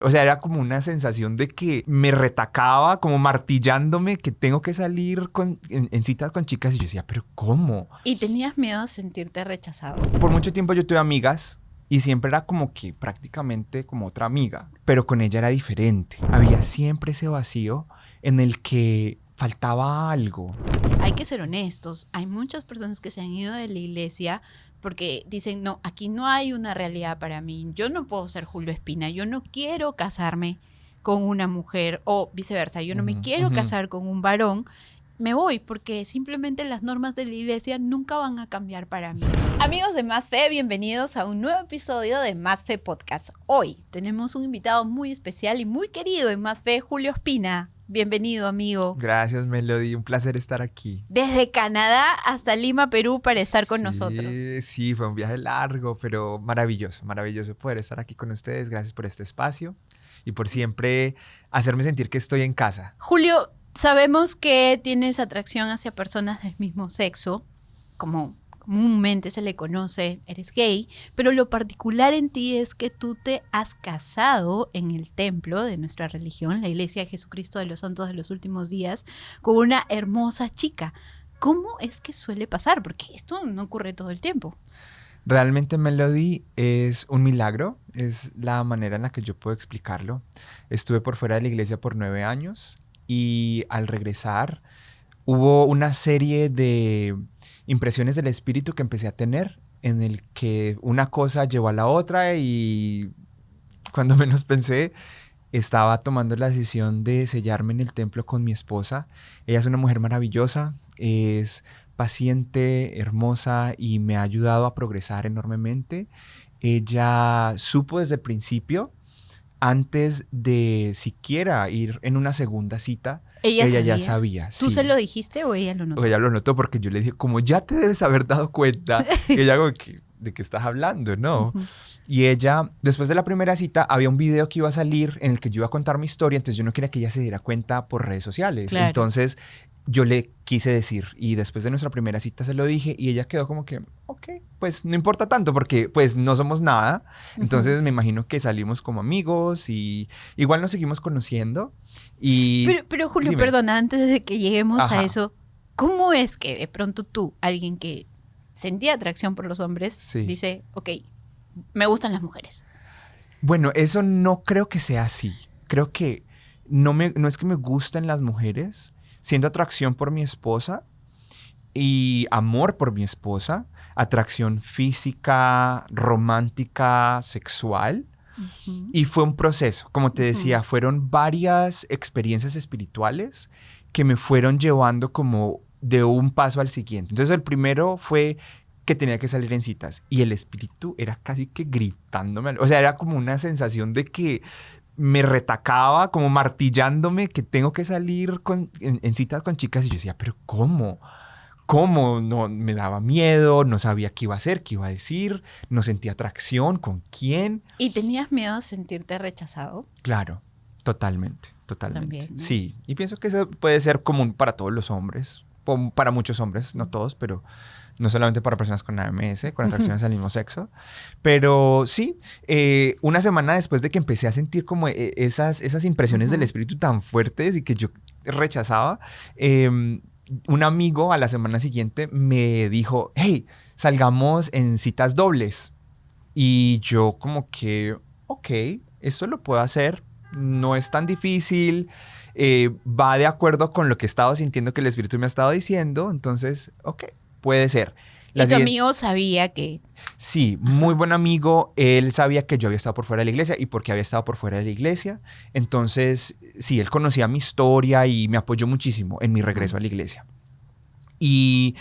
O sea, era como una sensación de que me retacaba, como martillándome que tengo que salir en citas con chicas. Y yo decía, ¿pero cómo? ¿Y tenías miedo a sentirte rechazado? Por mucho tiempo yo tuve amigas y siempre era como que prácticamente como otra amiga. Pero con ella era diferente. Había siempre ese vacío en el que faltaba algo. Hay que ser honestos. Hay muchas personas que se han ido de la iglesia porque dicen, no, aquí no hay una realidad para mí. Yo no puedo ser Julio Espina. Yo no quiero casarme con una mujer o viceversa. Yo no me quiero casar con un varón. Me voy porque simplemente las normas de la iglesia nunca van a cambiar para mí. Amigos de Más Fe, bienvenidos a un nuevo episodio de Más Fe Podcast. Hoy tenemos un invitado muy especial y muy querido en Más Fe, Julio Espina. Bienvenido, amigo. Gracias, Melody. Un placer estar aquí. Desde Canadá hasta Lima, Perú, para estar con nosotros. Sí, fue un viaje largo, pero maravilloso, maravilloso poder estar aquí con ustedes. Gracias por este espacio y por siempre hacerme sentir que estoy en casa. Julio, sabemos que tienes atracción hacia personas del mismo sexo, como comúnmente se le conoce, eres gay, pero lo particular en ti es que tú te has casado en el templo de nuestra religión, la Iglesia de Jesucristo de los Santos de los Últimos Días, con una hermosa chica. ¿Cómo es que suele pasar? Porque esto no ocurre todo el tiempo. Realmente Melody es un milagro, es la manera en la que yo puedo explicarlo. Estuve por fuera de la iglesia por 9 años y al regresar hubo una serie de impresiones del espíritu que empecé a tener en el que una cosa llevó a la otra y cuando menos pensé estaba tomando la decisión de sellarme en el templo con mi esposa. Ella es una mujer maravillosa, es paciente, hermosa y me ha ayudado a progresar enormemente. Ella supo desde el principio, antes de siquiera ir en una segunda cita, ella ya sabía. ¿Tú sí. se lo dijiste o ella lo notó? O ella lo notó porque yo le dije, como ya te debes haber dado cuenta, y ella como, ¿de qué estás hablando? No. Y ella, después de la primera cita, había un video que iba a salir en el que yo iba a contar mi historia, entonces yo no quería que ella se diera cuenta por redes sociales. Claro. Entonces yo le quise decir, y después de nuestra primera cita se lo dije, y ella quedó como que, ok, pues no importa tanto, porque pues no somos nada. Entonces me imagino que salimos como amigos y igual nos seguimos conociendo. Pero Julio, dime. perdona, antes de que lleguemos Ajá. a eso, ¿cómo es que de pronto tú, alguien que sentía atracción por los hombres, Sí. dice, ok, me gustan las mujeres? Bueno, eso no creo que sea así. Creo que no es que me gusten las mujeres, siento atracción por mi esposa y amor por mi esposa, atracción física, romántica, sexual. Y fue un proceso, como te decía, fueron varias experiencias espirituales que me fueron llevando como de un paso al siguiente. Entonces el primero fue que tenía que salir en citas y el espíritu era casi que gritándome, o sea, era como una sensación de que me retacaba, como martillándome que tengo que salir en citas con chicas y yo decía, pero ¿cómo? ¿Cómo? No, me daba miedo, no sabía qué iba a hacer, qué iba a decir, no sentía atracción, ¿con quién? ¿Y tenías miedo a sentirte rechazado? Claro, totalmente. También, ¿no? Sí, y pienso que eso puede ser común para todos los hombres, para muchos hombres, no todos, pero no solamente para personas con AMS, con atracciones al mismo sexo. Pero sí, una semana después de que empecé a sentir como esas impresiones del espíritu tan fuertes y que yo rechazaba, un amigo a la semana siguiente me dijo, hey, salgamos en citas dobles. Y yo como que, ok, esto lo puedo hacer, no es tan difícil, va de acuerdo con lo que he estado sintiendo que el espíritu me ha estado diciendo, entonces, ok, puede ser. ¿Y tu amigo sabía que...? Sí, muy buen amigo. Él sabía que yo había estado por fuera de la iglesia y porque había estado por fuera de la iglesia. Entonces, sí, él conocía mi historia y me apoyó muchísimo en mi regreso a la iglesia. Y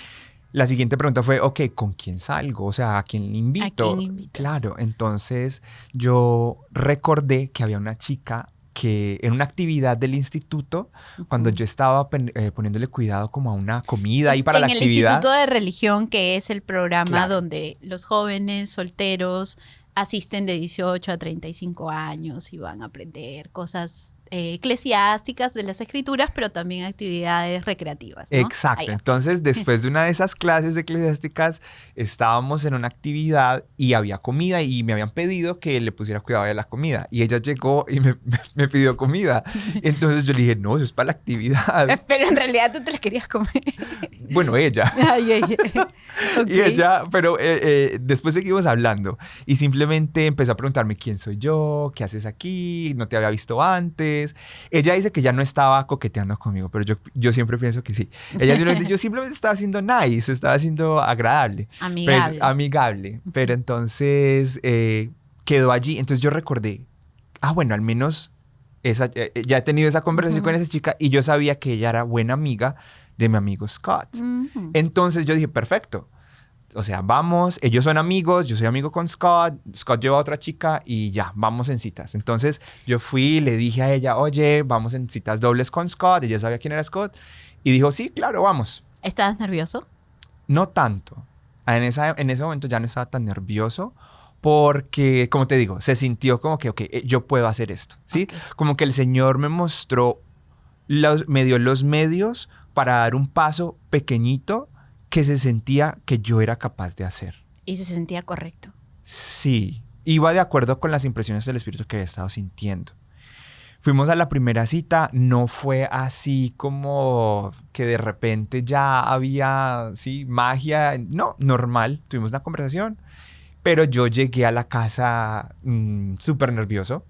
la siguiente pregunta fue, ok, ¿con quién salgo? O sea, ¿a quién invito? ¿A quién invitas? Claro, entonces yo recordé que había una chica que en una actividad del instituto, cuando yo estaba poniéndole cuidado como a una comida y para la actividad. En el Instituto de Religión, que es el programa Claro. donde los jóvenes solteros asisten de 18 a 35 años y van a aprender cosas eclesiásticas de las escrituras, pero también actividades recreativas, ¿no? Exacto. Entonces, después de una de esas clases eclesiásticas, estábamos en una actividad y había comida y me habían pedido que le pusiera cuidado de la comida. Y ella llegó y me pidió comida. Entonces yo le dije, no, eso es para la actividad. Pero en realidad tú te las querías comer. Bueno, ella. Ay, ay, ay. Ok. Y ella, pero después seguimos hablando y simplemente empezó a preguntarme quién soy yo, qué haces aquí, no te había visto antes. Ella dice que ya no estaba coqueteando conmigo, pero yo siempre pienso que sí. Ella simplemente, yo simplemente estaba siendo nice, estaba siendo agradable. Amigable. Pero, amigable. Pero entonces quedó allí. Entonces yo recordé, bueno, al menos ya he tenido esa conversación con esa chica y yo sabía que ella era buena amiga de mi amigo Scott. Entonces yo dije, perfecto. O sea, vamos, ellos son amigos, yo soy amigo con Scott, Scott lleva a otra chica y ya, vamos en citas. Entonces yo fui, le dije a ella, oye, vamos en citas dobles con Scott, ella sabía quién era Scott, y dijo, sí, claro, vamos. ¿Estabas nervioso? No tanto. En ese momento ya no estaba tan nervioso porque, como te digo, se sintió como que, ok, yo puedo hacer esto, ¿sí? Okay. Como que el Señor me mostró, me dio los medios para dar un paso pequeñito que se sentía que yo era capaz de hacer. Y se sentía correcto. Sí, iba de acuerdo con las impresiones del espíritu que había estado sintiendo. Fuimos a la primera cita, no fue así como que de repente ya había, sí, magia, no, normal, tuvimos una conversación, pero yo llegué a la casa súper nervioso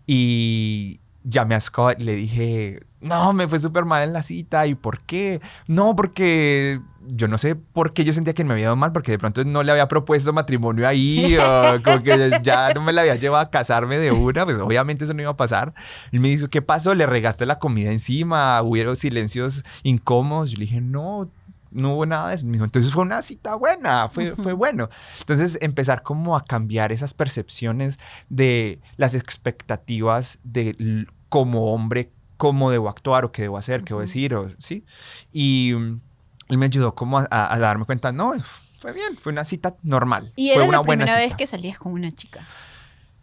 y llamé a Scott, le dije, no, me fue súper mal en la cita. ¿Y por qué? No, porque yo no sé por qué yo sentía que me había ido mal, porque de pronto no le había propuesto matrimonio ahí, o como que ya no me la había llevado a casarme de una, pues obviamente eso no iba a pasar. Y me dijo, ¿qué pasó? ¿Le regaste la comida encima? ¿Hubieron silencios incómodos? Yo le dije, no hubo nada de eso. Me dijo, entonces fue una cita buena, fue bueno. Entonces empezar como a cambiar esas percepciones de las expectativas de como hombre, cómo debo actuar o qué debo hacer, qué debo decir, ¿sí? Y él me ayudó como a darme cuenta, no, fue bien, fue una cita normal. ¿Y fue era una la buena primera cita. vez que salías con una chica?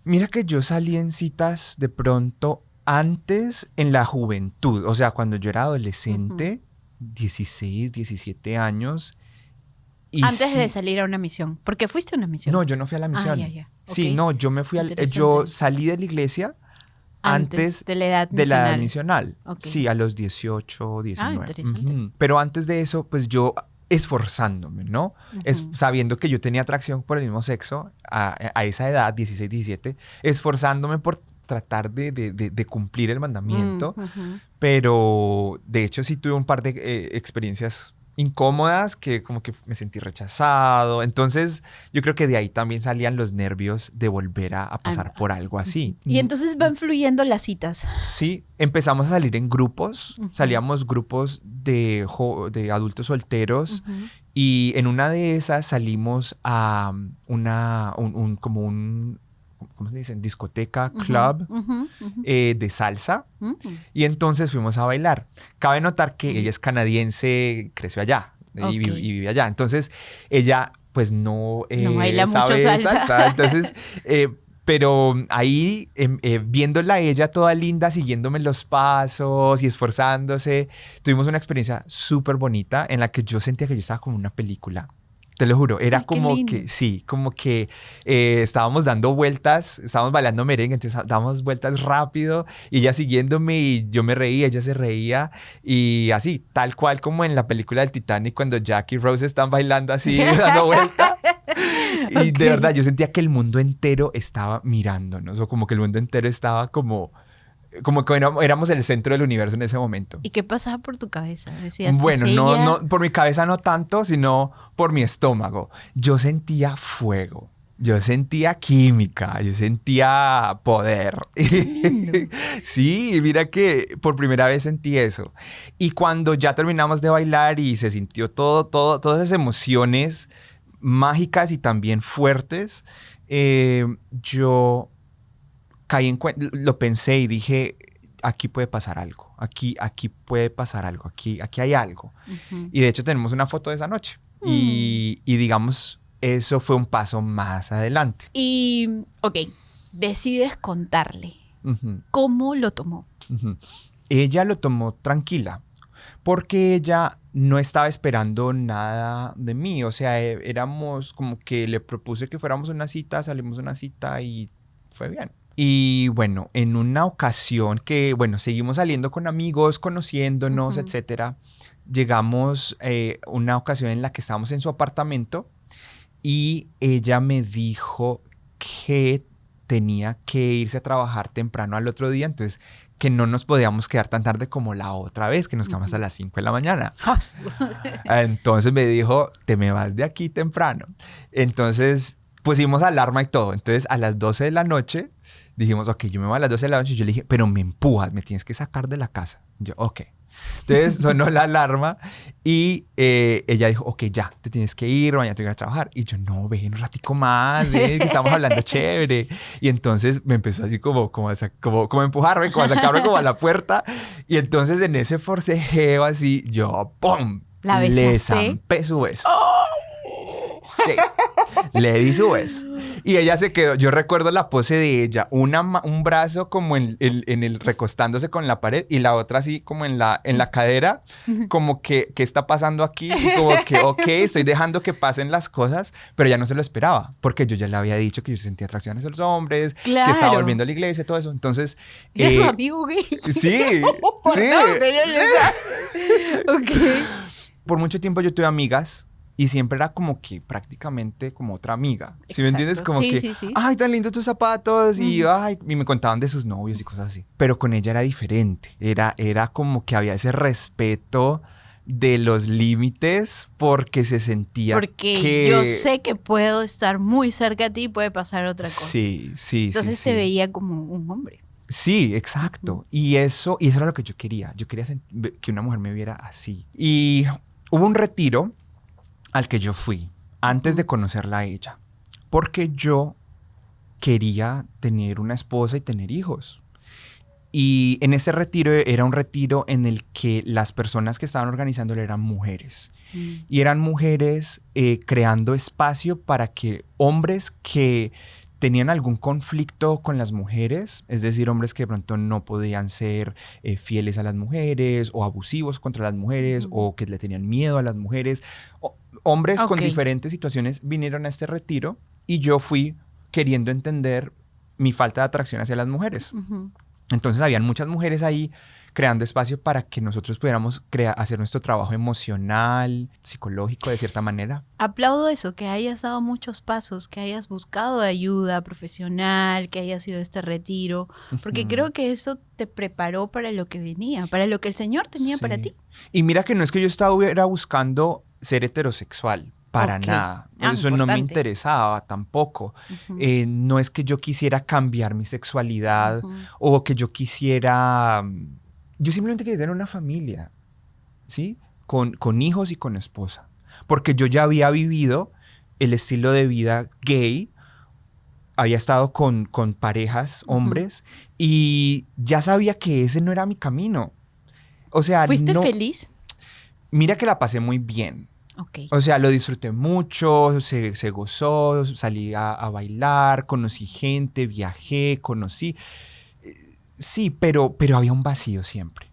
Mira que yo salí en citas de pronto antes en la juventud, o sea, cuando yo era adolescente, 16, 17 años. Y antes de salir a una misión, porque fuiste a una misión. No, yo no fui a la misión. Ya. Sí, Okay. no, yo me fui yo salí de la iglesia antes de la edad de la edad misional. misional. Okay. Sí, a los 18, 19. Interesante. Pero antes de eso, pues yo esforzándome, ¿no? Sabiendo que yo tenía atracción por el mismo sexo a esa edad, 16, 17, esforzándome por tratar de cumplir el mandamiento. Pero de hecho sí tuve un par de experiencias incómodas que como que me sentí rechazado. Entonces yo creo que de ahí también salían los nervios de volver a pasar por algo así. Y entonces van fluyendo las citas. Sí, empezamos a salir en grupos, salíamos grupos de adultos solteros y en una de esas salimos a como un ¿cómo se dicen? Discoteca, club de salsa. Y entonces fuimos a bailar. Cabe notar que ella es canadiense, creció allá y vive allá. Entonces ella pues no baila sabe mucho salsa. Entonces, pero ahí viéndola a ella toda linda, siguiéndome los pasos y esforzándose, tuvimos una experiencia súper bonita en la que yo sentía que yo estaba como en una película. Te lo juro, era como que, sí, como que estábamos dando vueltas, estábamos bailando merengue, entonces dábamos vueltas rápido y ella siguiéndome y yo me reía, ella se reía y así, tal cual como en la película del Titanic cuando Jack y Rose están bailando así, dando vueltas. Y de verdad, yo sentía que el mundo entero estaba mirándonos, o como que el mundo entero estaba como que éramos el centro del universo en ese momento. ¿Y qué pasaba por tu cabeza? Decías, bueno, no, por mi cabeza no tanto, sino por mi estómago. Yo sentía fuego, yo sentía química, yo sentía poder. Sí, mira que por primera vez sentí eso. Y cuando ya terminamos de bailar y se sintió todas esas emociones mágicas y también fuertes, yo caí en cuenta, lo pensé y dije, aquí puede pasar algo, aquí puede pasar algo, aquí hay algo. Y de hecho tenemos una foto de esa noche. Y digamos, eso fue un paso más adelante. Y, decides contarle. ¿Cómo lo tomó? Ujú. Ella lo tomó tranquila, porque ella no estaba esperando nada de mí. O sea, éramos como que le propuse que fuéramos a una cita, salimos a una cita y fue bien. Y bueno, en una ocasión que, bueno, seguimos saliendo con amigos, conociéndonos, Ujú. etcétera, llegamos una ocasión en la que estábamos en su apartamento y ella me dijo que tenía que irse a trabajar temprano al otro día, entonces que no nos podíamos quedar tan tarde como la otra vez, que nos quedamos a Ujú. las 5 de la mañana. Entonces me dijo, te me vas de aquí temprano. Entonces pusimos alarma y todo. Entonces a las 12 de la noche dijimos, ok, yo me voy a las 12 de la noche. Y yo le dije, pero me empujas, me tienes que sacar de la casa. Yo, ok. Entonces sonó la alarma y ella dijo, ok, ya, te tienes que ir, mañana tengo que ir a trabajar. Y yo, no, ve un ratico más, que estamos hablando chévere. Y entonces me empezó así como a empujarme, como a sacarme como a la puerta. Y entonces en ese forcejeo así, yo, ¡pum! ¿La Le besaste? zampé su beso. Sí, le di su beso. Y ella se quedó, yo recuerdo la pose de ella, un brazo como en el recostándose con la pared y la otra así como en la cadera, como que, ¿qué está pasando aquí? Y como que, ok, estoy dejando que pasen las cosas, pero ella no se lo esperaba, porque yo ya le había dicho que yo sentía atracciones a los hombres, que estaba Claro. volviendo a la iglesia, todo eso. Entonces, Era su amigo gay. sí, Por sí. nombre, no le sabe. Ok. Por mucho tiempo yo tuve amigas y siempre era como que prácticamente como otra amiga. ¿Sí me entiendes? Exacto. Como Sí, que, sí, sí. ay, tan lindos tus zapatos y, Ujú. ay, y me contaban de sus novios y cosas así. Pero con ella era diferente. Era como que había ese respeto de los límites porque se sentía Porque yo que... sé que puedo estar muy cerca a ti y puede pasar otra cosa. Sí, sí, sí, Entonces te sí. veía como un hombre. Sí, Ujú. exacto. Y eso era lo que yo quería. Yo quería que una mujer me viera así. Y hubo un retiro al que yo fui antes de Ujú. conocerla a ella, porque yo quería tener una esposa y tener hijos. Y en ese retiro era un retiro en el que las personas que estaban organizándolo eran mujeres. Mm. Y eran mujeres creando espacio para que hombres que tenían algún conflicto con las mujeres, es decir, hombres que de pronto no podían ser fieles a las mujeres o abusivos contra las mujeres Ujú. o que le tenían miedo a las mujeres, hombres con Ok. diferentes situaciones vinieron a este retiro y yo fui queriendo entender mi falta de atracción hacia las mujeres. Ujú. Entonces habían muchas mujeres ahí creando espacio para que nosotros pudiéramos hacer nuestro trabajo emocional, psicológico de cierta manera. Aplaudo eso, que hayas dado muchos pasos, que hayas buscado ayuda profesional, que hayas ido a este retiro, porque Ujú. creo que eso te preparó para lo que venía, para lo que el Señor tenía para Sí. ti. Y mira que no es que yo estuviera buscando ser heterosexual, para Ok. nada. Ah, Eso no me importante. interesaba tampoco. Ujú. No es que yo quisiera cambiar mi sexualidad Ujú. o que yo quisiera... Yo simplemente quería tener una familia, ¿sí? Con hijos y con esposa. Porque yo ya había vivido el estilo de vida gay, había estado con parejas, Ujú. hombres, y ya sabía que ese no era mi camino. O sea, ¿Fuiste no, feliz? mira que la pasé muy bien. Ok. O sea, lo disfruté mucho, se gozó, salí a bailar, conocí gente, viajé, conocí. Sí, pero había un vacío siempre.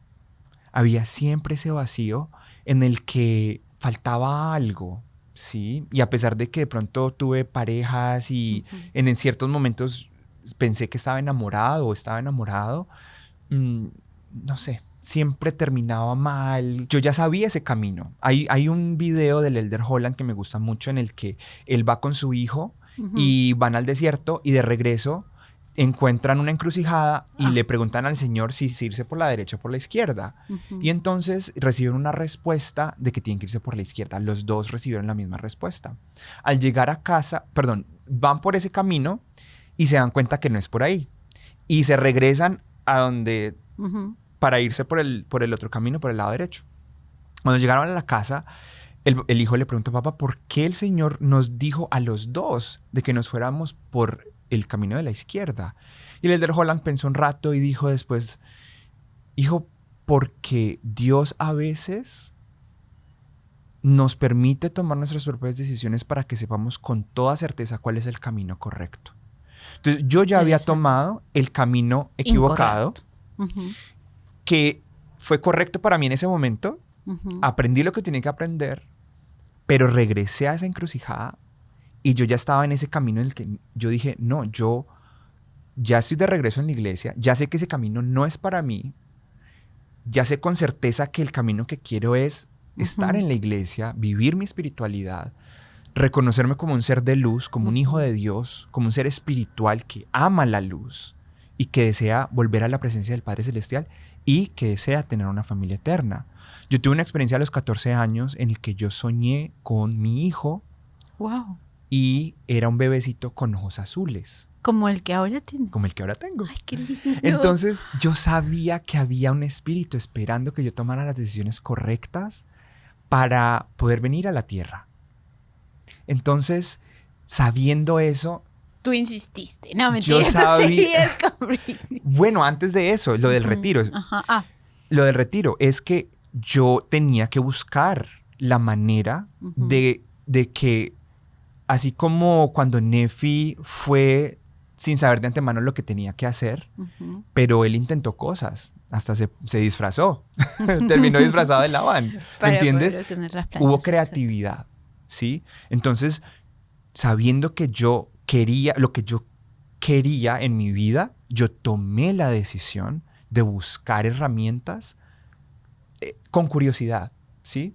Había siempre ese vacío en el que faltaba algo, ¿sí? Y a pesar de que de pronto tuve parejas y Ujú. en ciertos momentos pensé que estaba enamorado o estaba enamorado, mm, no sé, siempre terminaba mal. Yo ya sabía ese camino. Hay un video del Elder Holland que me gusta mucho en el que él va con su hijo Ujú. y van al desierto y de regreso encuentran una encrucijada y Ah. le preguntan al Señor si irse por la derecha o por la izquierda. Ujú. Y entonces reciben una respuesta de que tienen que irse por la izquierda. Los dos recibieron la misma respuesta. Al llegar a casa, perdón, van por ese camino y se dan cuenta que no es por ahí. Y se regresan a donde Ujú. para irse por el otro camino, por el lado derecho. Cuando llegaron a la casa, el hijo le preguntó, papá, ¿por qué el Señor nos dijo a los dos de que nos fuéramos por el camino de la izquierda? Y el Elder Holland pensó un rato y dijo después, hijo, porque Dios a veces nos permite tomar nuestras propias decisiones para que sepamos con toda certeza cuál es el camino correcto. Entonces yo ya había Interesante. tomado el camino equivocado Incorrecto. Ujú. que fue correcto para mí en ese momento. Aprendí lo que tenía que aprender, pero regresé a esa encrucijada y yo ya estaba en ese camino en el que yo dije, no, yo ya estoy de regreso en la iglesia, ya sé que ese camino no es para mí, ya sé con certeza que el camino que quiero es estar en la iglesia, vivir mi espiritualidad, reconocerme como un ser de luz, como un hijo de Dios, como un ser espiritual que ama la luz y que desea volver a la presencia del Padre Celestial y que desea tener una familia eterna. Yo tuve una experiencia a los 14 años en el que yo soñé con mi hijo. Wow. Y era un bebecito con ojos azules. Como el que ahora tienes. Como el que ahora tengo. Ay, qué lindo. Entonces yo sabía que había un espíritu esperando que yo tomara las decisiones correctas para poder venir a la tierra. Entonces, sabiendo eso, tú insististe. No, mentira. Yo sabía. Bueno, antes de eso, lo del retiro. Lo del retiro es que yo tenía que buscar la manera de que, así como cuando Nefi fue sin saber de antemano lo que tenía que hacer, pero él intentó cosas, hasta se disfrazó, terminó disfrazado de Labán, ¿me entiendes? Hubo creatividad, ¿sí? Entonces, sabiendo que yo quería, lo que yo quería en mi vida, yo tomé la decisión de buscar herramientas con curiosidad, ¿sí?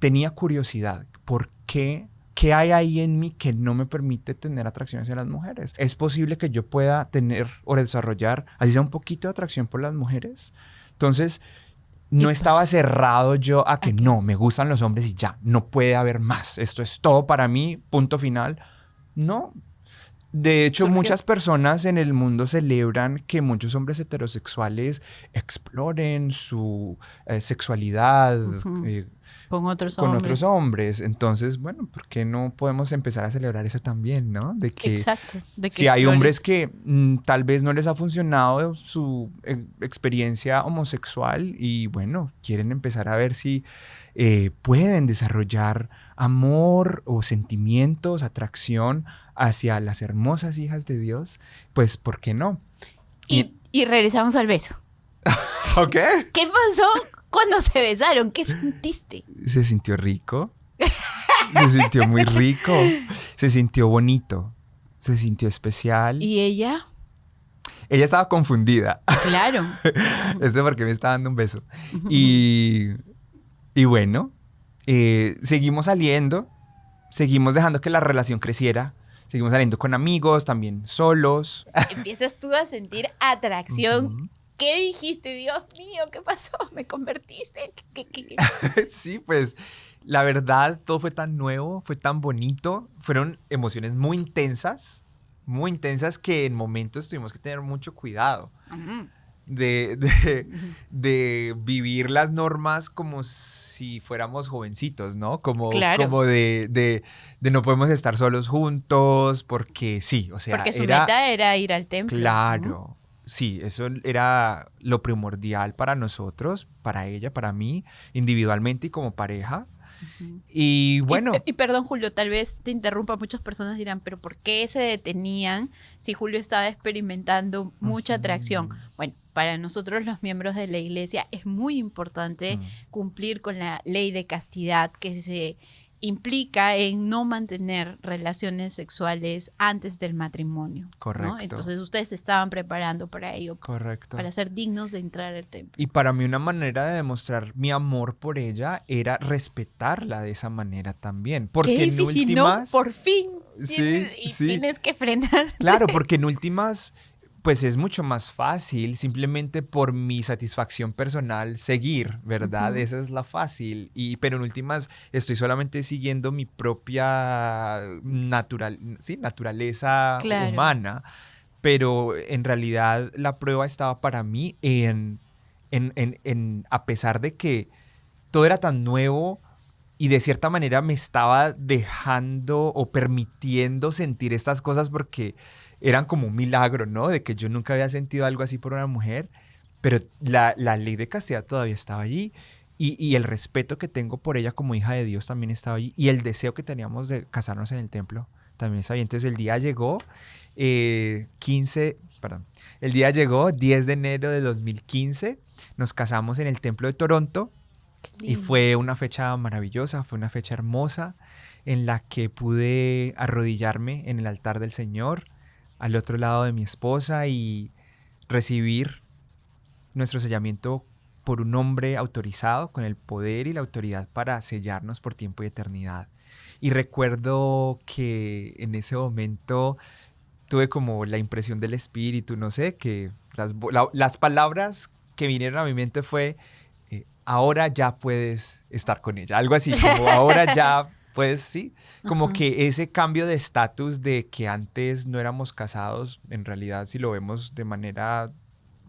Tenía curiosidad. ¿Por qué? ¿Qué hay ahí en mí que no me permite tener atracción hacia las mujeres? ¿Es posible que yo pueda tener o desarrollar, así sea un poquito de atracción por las mujeres? Entonces, no estaba cerrado yo a que no, me gustan los hombres y ya, no puede haber más. Esto es todo para mí, punto final. No. De hecho, muchas personas en el mundo celebran que muchos hombres heterosexuales exploren su sexualidad con otros hombres. Entonces, bueno, ¿por qué no podemos empezar a celebrar eso también, no? De que, exacto. De que si hay hombres que tal vez no les ha funcionado su experiencia homosexual y, bueno, quieren empezar a ver si pueden desarrollar amor o sentimientos, atracción hacia las hermosas hijas de Dios, pues ¿por qué no? Y regresamos al beso. ¿Ok? ¿Qué pasó cuando se besaron? ¿Qué sentiste? Se sintió rico, se sintió muy rico, se sintió bonito, se sintió especial. ¿Y ella? Ella estaba confundida. Claro. Esto porque me estaba dando un beso. Y bueno, seguimos saliendo, seguimos dejando que la relación creciera, seguimos saliendo con amigos, también solos. Empiezas tú a sentir atracción. ¿Qué dijiste? Dios mío, ¿qué pasó? ¿Me convertiste? ¿Qué? Sí, pues la verdad todo fue tan nuevo, fue tan bonito, fueron emociones muy intensas que en momentos tuvimos que tener mucho cuidado. De vivir las normas como si fuéramos jovencitos, ¿no? Como de no podemos estar solos juntos, porque sí, o sea, porque su meta era ir al templo. Claro, ¿no? Sí, eso era lo primordial para nosotros, para ella, para mí, individualmente y como pareja. Y bueno. Y perdón, Julio, tal vez te interrumpa, muchas personas dirán, pero ¿por qué se detenían si Julio estaba experimentando mucha atracción? Bueno, para nosotros los miembros de la iglesia es muy importante cumplir con la ley de castidad que se implica en no mantener relaciones sexuales antes del matrimonio. Correcto. ¿no? Entonces ustedes se estaban preparando para ello. Correcto. Para ser dignos de entrar al templo. Y para mí una manera de demostrar mi amor por ella era respetarla de esa manera también. Porque qué difícil, en últimas, ¿no? Por fin. Tienes que frenar. Claro, porque en últimas, pues es mucho más fácil simplemente por mi satisfacción personal seguir, ¿verdad? Esa es la fácil. Pero en últimas estoy solamente siguiendo mi propia naturaleza humana. Pero en realidad la prueba estaba para mí a pesar de que todo era tan nuevo y de cierta manera me estaba dejando o permitiendo sentir estas cosas porque eran como un milagro, ¿no? De que yo nunca había sentido algo así por una mujer, pero la ley de castidad todavía estaba allí y el respeto que tengo por ella como hija de Dios también estaba allí y el deseo que teníamos de casarnos en el templo también estaba allí. Entonces el día llegó, 15 perdón. El día llegó, 10 de enero de 2015. Nos casamos en el Templo de Toronto. Y Lindo. fue una fecha maravillosa, fue una fecha hermosa en la que pude arrodillarme en el altar del Señor, al otro lado de mi esposa y recibir nuestro sellamiento por un hombre autorizado con el poder y la autoridad para sellarnos por tiempo y eternidad. Y recuerdo que en ese momento tuve como la impresión del Espíritu, no sé, que las palabras que vinieron a mi mente fue, ahora ya puedes estar con ella. Algo así, como ahora ya puedes, sí. Como Ajá. que ese cambio de estatus de que antes no éramos casados, en realidad si lo vemos de manera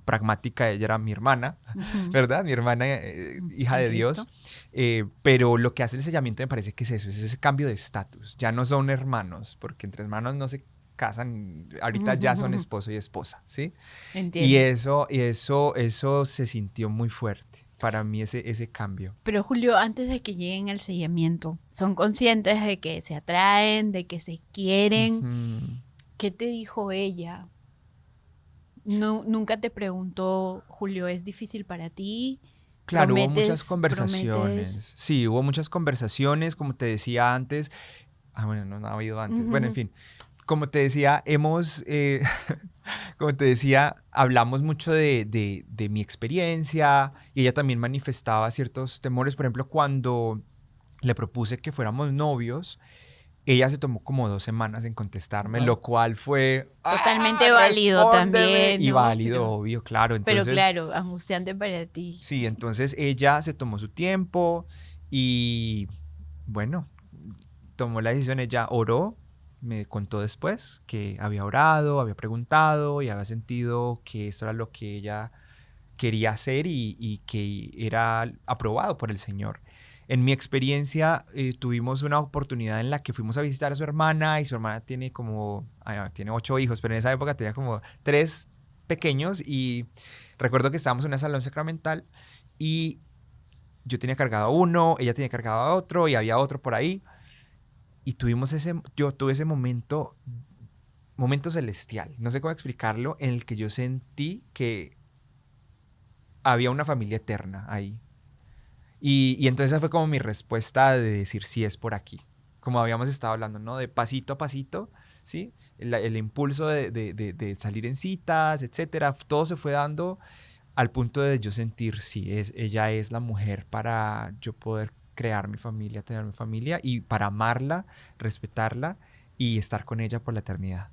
pragmática, ella era mi hermana, Ujú. ¿verdad? Mi hermana, hija En de Cristo. Dios. Pero lo que hace el sellamiento me parece que es eso, es ese cambio de estatus. Ya no son hermanos, porque entre hermanos no se casan, ahorita ya son Ujú. esposo y esposa, ¿sí? Y Entiendo. eso se sintió muy fuerte para mí, ese cambio. Pero Julio, antes de que lleguen al sellamiento, ¿son conscientes de que se atraen, de que se quieren? Ujú. ¿Qué te dijo ella? No, nunca te preguntó, Julio, ¿es difícil para ti? Claro, hubo muchas ¿Prometes? conversaciones. Sí, hubo muchas conversaciones, como te decía antes. Ah, bueno, no, no ha habido antes. Bueno, en Ujú. fin, como te decía, como te decía, hablamos mucho de mi experiencia y ella también manifestaba ciertos temores. Por ejemplo, cuando le propuse que fuéramos novios, ella se tomó como 2 semanas en contestarme, Wow. lo cual fue, Totalmente válido respóndeme, también, y ¿no? válido, obvio, claro. Pero Entonces, claro, angustiante para ti. sí, entonces ella se tomó su tiempo y, bueno, tomó la decisión, ella oró, me contó después que había orado, había preguntado y había sentido que eso era lo que ella quería hacer y que era aprobado por el Señor. En mi experiencia, tuvimos una oportunidad en la que fuimos a visitar a su hermana y su hermana tiene como, tiene 8 hijos, pero en esa época tenía como 3 pequeños y recuerdo que estábamos en una salón sacramental y yo tenía cargado a uno, ella tenía cargado a otro y había otro por ahí y yo tuve ese momento celestial, no sé cómo explicarlo, en el que yo sentí que había una familia eterna ahí. Y entonces esa fue como mi respuesta de decir sí es por aquí. Como habíamos estado hablando, ¿no? De pasito a pasito, ¿sí? El impulso de salir en citas, etcétera, todo se fue dando al punto de yo sentir sí, ella es la mujer para yo poder crear mi familia, tener mi familia y para amarla, respetarla y estar con ella por la eternidad.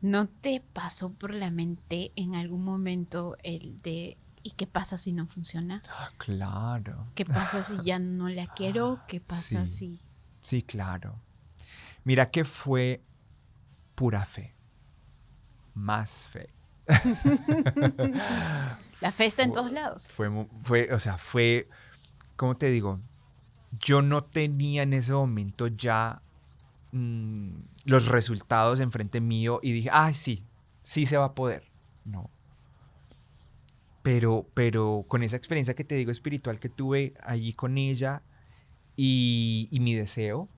¿No te pasó por la mente en algún momento el de ¿y qué pasa si no funciona? Claro. ¿Qué pasa si ya no la quiero? ¿Qué pasa Sí, si...? sí, claro. Mira que fue pura fe, más fe. La fe está en Fue, todos lados. o sea, ¿cómo te digo? Yo no tenía en ese momento ya los resultados enfrente mío y dije, ay, sí, sí se va a poder. No. Pero con esa experiencia que te digo espiritual que tuve allí con ella y mi deseo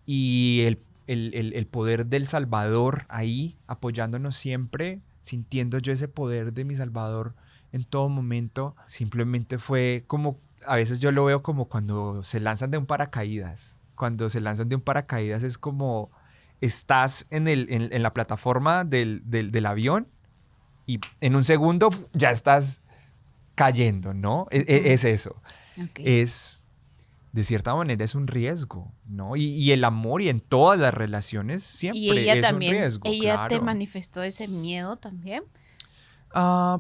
y el poder del Salvador ahí apoyándonos siempre, sintiendo yo ese poder de mi Salvador en todo momento, simplemente fue como, a veces yo lo veo como cuando se lanzan de un paracaídas. Cuando se lanzan de un paracaídas es como estás en la plataforma del avión y en un segundo ya estás cayendo, ¿no? Ujú. Es eso. Ok. Es, de cierta manera, es un riesgo, ¿no? Y el amor y en todas las relaciones Y ella siempre es un también, riesgo, ella te claro. manifestó ese miedo también.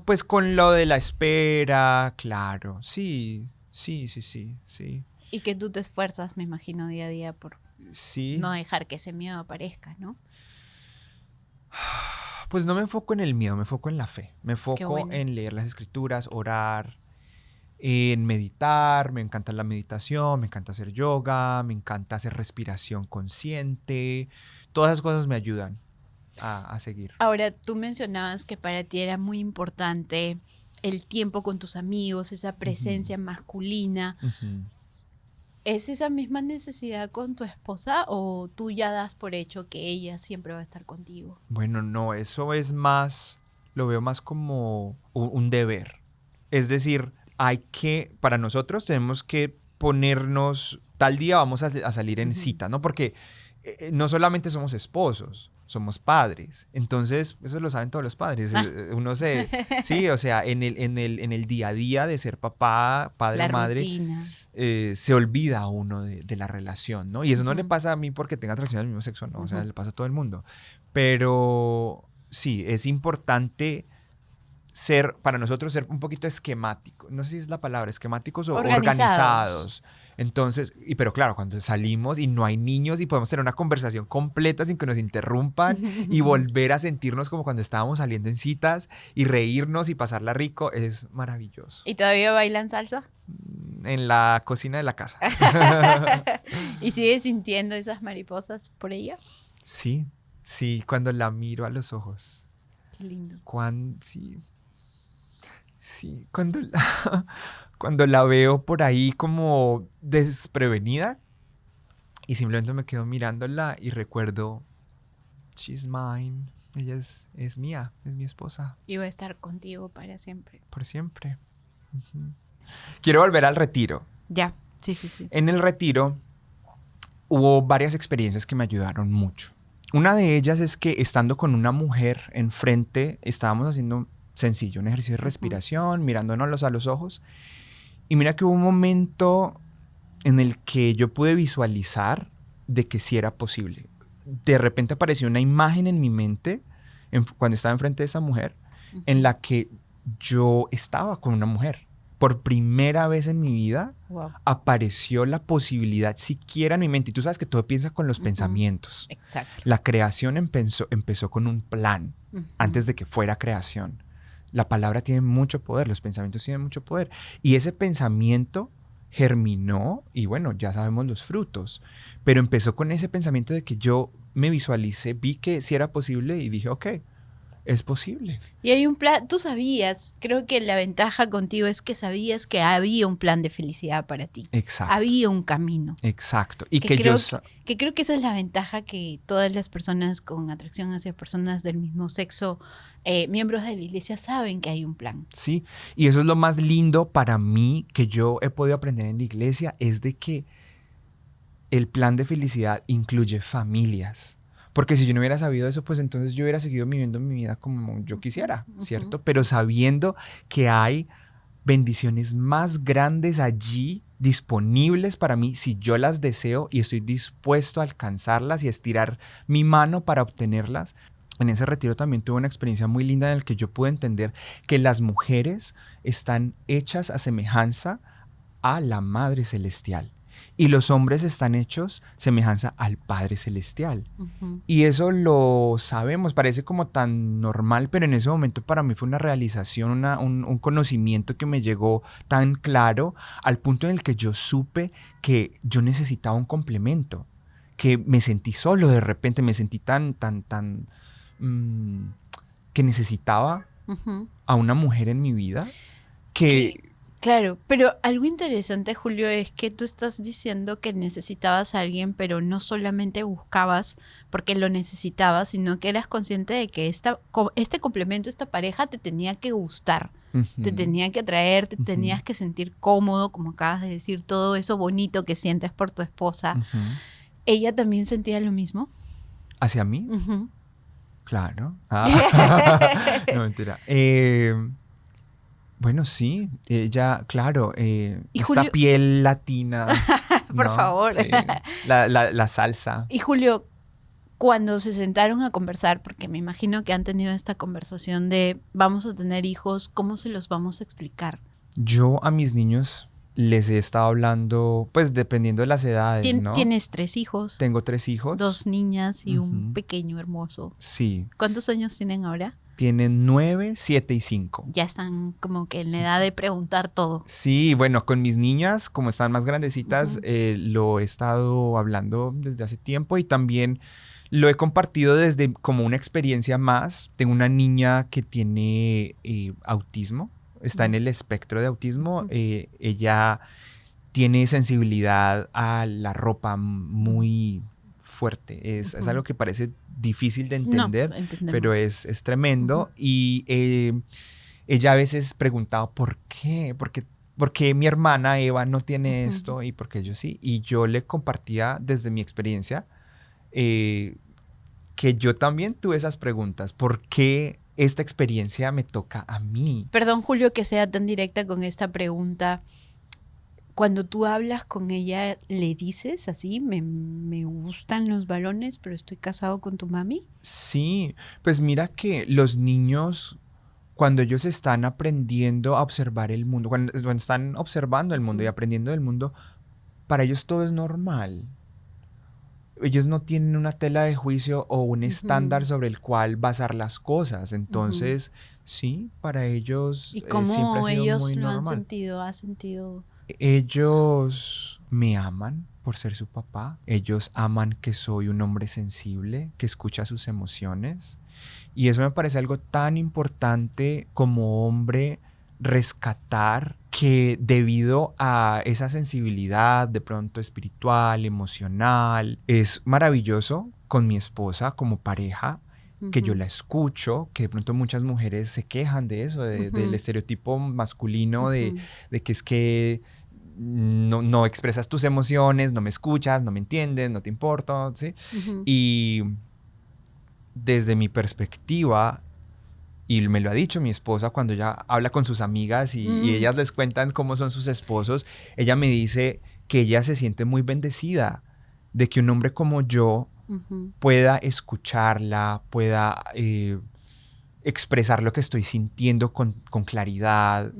Pues con lo de la espera, claro. Sí, sí, sí, sí, sí. Y que tú te esfuerzas, me imagino, día a día por Sí. no dejar que ese miedo aparezca, ¿no? Pues no me enfoco en el miedo, me enfoco en la fe. Me Qué enfoco bueno. en leer las escrituras, orar, en meditar. Me encanta la meditación, me encanta hacer yoga, me encanta hacer respiración consciente. Todas esas cosas me ayudan a seguir. Ahora, tú mencionabas que para ti era muy importante el tiempo con tus amigos, esa Ujú, presencia masculina. ujú. ¿Es esa misma necesidad con tu esposa o tú ya das por hecho que ella siempre va a estar contigo? Bueno, no, eso es más, lo veo más como un deber. Es decir, para nosotros tenemos que ponernos, tal día vamos a salir en cita, ¿no? Porque no solamente somos esposos, somos padres. Entonces, eso lo saben todos los padres. Sí, o sea, en el día a día de ser papá, padre La o madre, rutina. se olvida uno de la relación, ¿no? Y eso no le pasa a mí porque tenga atracción al mismo sexo, ¿no? O sea, le pasa a todo el mundo. Pero sí, es importante para nosotros ser un poquito esquemáticos, no sé si es la palabra, esquemáticos o organizados. Entonces, pero claro, cuando salimos y no hay niños y podemos tener una conversación completa sin que nos interrumpan y volver a sentirnos como cuando estábamos saliendo en citas y reírnos y pasarla rico, es maravilloso. ¿Y todavía bailan salsa? En la cocina de la casa. ¿Y sigues sintiendo esas mariposas por ella? Sí, sí, cuando la miro a los ojos. Qué lindo. Sí, cuando la veo por ahí como desprevenida y simplemente me quedo mirándola y recuerdo, she's mine, ella es mía, es mi esposa. Y va a estar contigo para siempre. Por siempre. Uh-huh. Quiero volver al retiro. Ya, sí. En el retiro hubo varias experiencias que me ayudaron mucho. Una de ellas es que estando con una mujer enfrente, estábamos haciendo sencillo, un ejercicio de respiración, mirándonos a los ojos. Y mira que hubo un momento en el que yo pude visualizar de que sí era posible. De repente apareció una imagen en mi mente cuando estaba enfrente de esa mujer, en la que yo estaba con una mujer. Por primera vez en mi vida apareció la posibilidad siquiera en mi mente. Y tú sabes que todo piensa con los pensamientos. Exacto. La creación empezó con un plan antes de que fuera creación. La palabra tiene mucho poder, los pensamientos tienen mucho poder. Y ese pensamiento germinó y bueno, ya sabemos los frutos. Pero empezó con ese pensamiento de que yo me visualicé, vi que sí era posible y dije, ok, es posible. Y hay un plan, tú sabías, creo que la ventaja contigo es que sabías que había un plan de felicidad para ti. Exacto. Había un camino. Exacto. Y que creo que esa es la ventaja que todas las personas con atracción hacia personas del mismo sexo, miembros de la iglesia, saben que hay un plan. Sí, y eso es lo más lindo para mí que yo he podido aprender en la iglesia, es de que el plan de felicidad incluye familias. Porque si yo no hubiera sabido eso, pues entonces yo hubiera seguido viviendo mi vida como yo quisiera, ¿cierto? Pero sabiendo que hay bendiciones más grandes allí disponibles para mí si yo las deseo y estoy dispuesto a alcanzarlas y a estirar mi mano para obtenerlas. En ese retiro también tuve una experiencia muy linda en la que yo pude entender que las mujeres están hechas a semejanza a la Madre Celestial. Y los hombres están hechos semejanza al Padre Celestial. Y eso lo sabemos, parece como tan normal, pero en ese momento para mí fue una realización, un conocimiento que me llegó tan claro al punto en el que yo supe que yo necesitaba un complemento, que me sentí solo de repente, me sentí que necesitaba a una mujer en mi vida que... Claro, pero algo interesante, Julio, es que tú estás diciendo que necesitabas a alguien, pero no solamente buscabas porque lo necesitabas, sino que eras consciente de que este complemento, esta pareja te tenía que gustar, te tenía que atraer, te tenías que sentir cómodo, como acabas de decir, todo eso bonito que sientes por tu esposa. ¿Ella también sentía lo mismo? ¿Hacia mí? Claro. No, mentira. Bueno, sí, ella, claro, esta Julio... piel latina. Por favor. Sí, la salsa. Y Julio, cuando se sentaron a conversar, porque me imagino que han tenido esta conversación de vamos a tener hijos, ¿cómo se los vamos a explicar? Yo a mis niños les he estado hablando, pues dependiendo de las edades, ¿no? ¿Tienes 3 hijos? Tengo 3 hijos. 2 niñas y un pequeño hermoso. Sí. ¿Cuántos años tienen ahora? Tienen 9, 7 y 5. Ya están como que en la edad de preguntar todo. Sí, bueno, con mis niñas, como están más grandecitas, lo he estado hablando desde hace tiempo y también lo he compartido desde como una experiencia más. Tengo una niña que tiene autismo, está en el espectro de autismo. Ella tiene sensibilidad a la ropa muy fuerte. Es algo que parece difícil de entender, No, entendemos. pero es tremendo. Y ella a veces preguntaba, ¿por qué? ¿Por qué mi hermana Eva no tiene esto y por qué yo sí? Y yo le compartía desde mi experiencia que yo también tuve esas preguntas. ¿Por qué esta experiencia me toca a mí? Perdón, Julio, que sea tan directa con esta pregunta. Cuando tú hablas con ella, ¿le dices así, me gustan los varones, pero estoy casado con tu mami? Sí, pues mira que los niños, cuando ellos están aprendiendo a observar el mundo, cuando están observando el mundo y aprendiendo del mundo, para ellos todo es normal. Ellos no tienen una tela de juicio o un estándar sobre el cual basar las cosas. Entonces, sí, para ellos ¿Y siempre ha cómo sido ellos muy lo han normal. sentido? ¿Ha sentido? Ellos me aman por ser su papá. Ellos aman que soy un hombre sensible, que escucha sus emociones. Y eso me parece algo tan importante como hombre rescatar, que debido a esa sensibilidad de pronto espiritual, emocional, es maravilloso con mi esposa como pareja, que yo la escucho, que de pronto muchas mujeres se quejan de eso, del estereotipo masculino de que es que no expresas tus emociones, no me escuchas, no me entiendes, no te importa, ¿sí? Y desde mi perspectiva, y me lo ha dicho mi esposa cuando ella habla con sus amigas y ellas les cuentan cómo son sus esposos, ella me dice que ella se siente muy bendecida de que un hombre como yo pueda escucharla, pueda expresar lo que estoy sintiendo con claridad.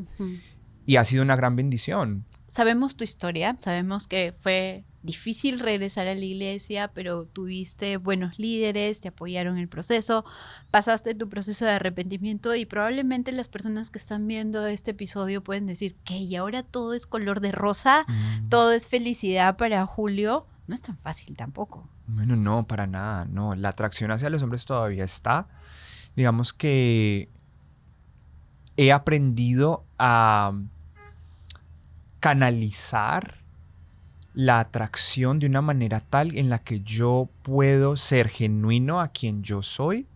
Y ha sido una gran bendición. Sabemos tu historia, sabemos que fue difícil regresar a la iglesia, pero tuviste buenos líderes, te apoyaron en el proceso, pasaste tu proceso de arrepentimiento y probablemente las personas que están viendo este episodio pueden decir que y ahora todo es color de rosa, todo es felicidad para Julio. No es tan fácil tampoco. Bueno, no, para nada, no. La atracción hacia los hombres todavía está. Digamos que he aprendido a canalizar la atracción de una manera tal en la que yo puedo ser genuino a quien yo soy,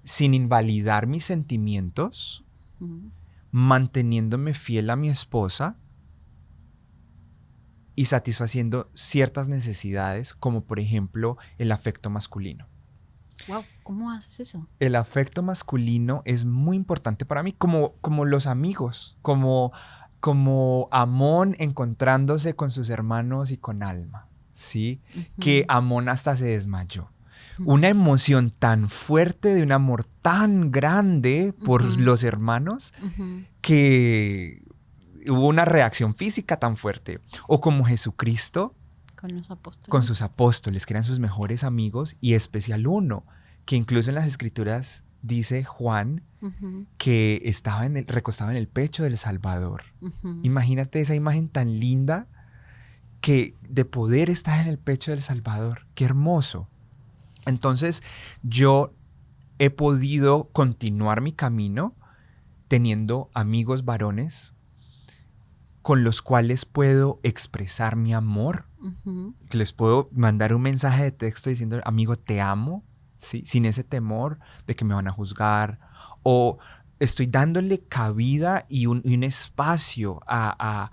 sin invalidar mis sentimientos, manteniéndome fiel a mi esposa y satisfaciendo ciertas necesidades, como por ejemplo el afecto masculino. Wow, ¿cómo haces eso? El afecto masculino es muy importante para mí, como los amigos, como Amón encontrándose con sus hermanos y con Alma, ¿sí? Que Amón hasta se desmayó. Una emoción tan fuerte de un amor tan grande por los hermanos que hubo una reacción física tan fuerte. O como Jesucristo con los apóstoles. Con sus apóstoles, que eran sus mejores amigos, y especial uno, que incluso en las escrituras dice Juan que estaba recostado en el pecho del Salvador. Imagínate esa imagen tan linda que de poder estar en el pecho del Salvador. ¡Qué hermoso! Entonces yo he podido continuar mi camino teniendo amigos varones con los cuales puedo expresar mi amor, que les puedo mandar un mensaje de texto diciendo, amigo, te amo, ¿sí? Sin ese temor de que me van a juzgar, o estoy dándole cabida y un espacio a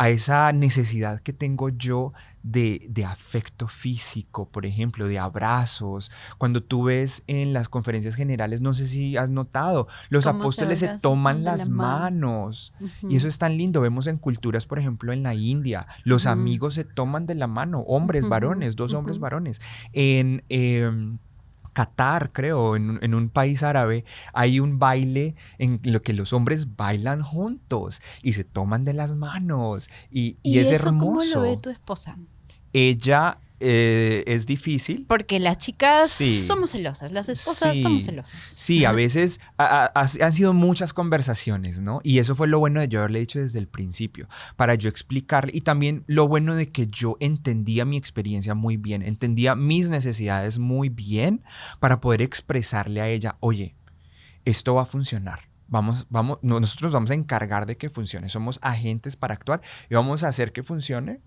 esa necesidad que tengo yo de afecto físico, por ejemplo, de abrazos. Cuando tú ves en las conferencias generales, no sé si has notado, los apóstoles se toman las manos. Y eso es tan lindo. Vemos en culturas, por ejemplo, en la India, los amigos se toman de la mano, hombres, varones, dos hombres varones. En Qatar, creo, en un país árabe, hay un baile en lo que los hombres bailan juntos y se toman de las manos y es eso hermoso. ¿Cómo lo ve tu esposa? Ella es difícil. Porque las chicas somos celosas, las esposas somos celosas. Sí, a veces han sido muchas conversaciones, ¿no? Y eso fue lo bueno de yo haberle dicho desde el principio, para yo explicarle, y también lo bueno de que yo entendía mi experiencia muy bien, entendía mis necesidades muy bien para poder expresarle a ella, oye, esto va a funcionar. nosotros vamos a encargar de que funcione. Somos agentes para actuar y vamos a hacer que funcione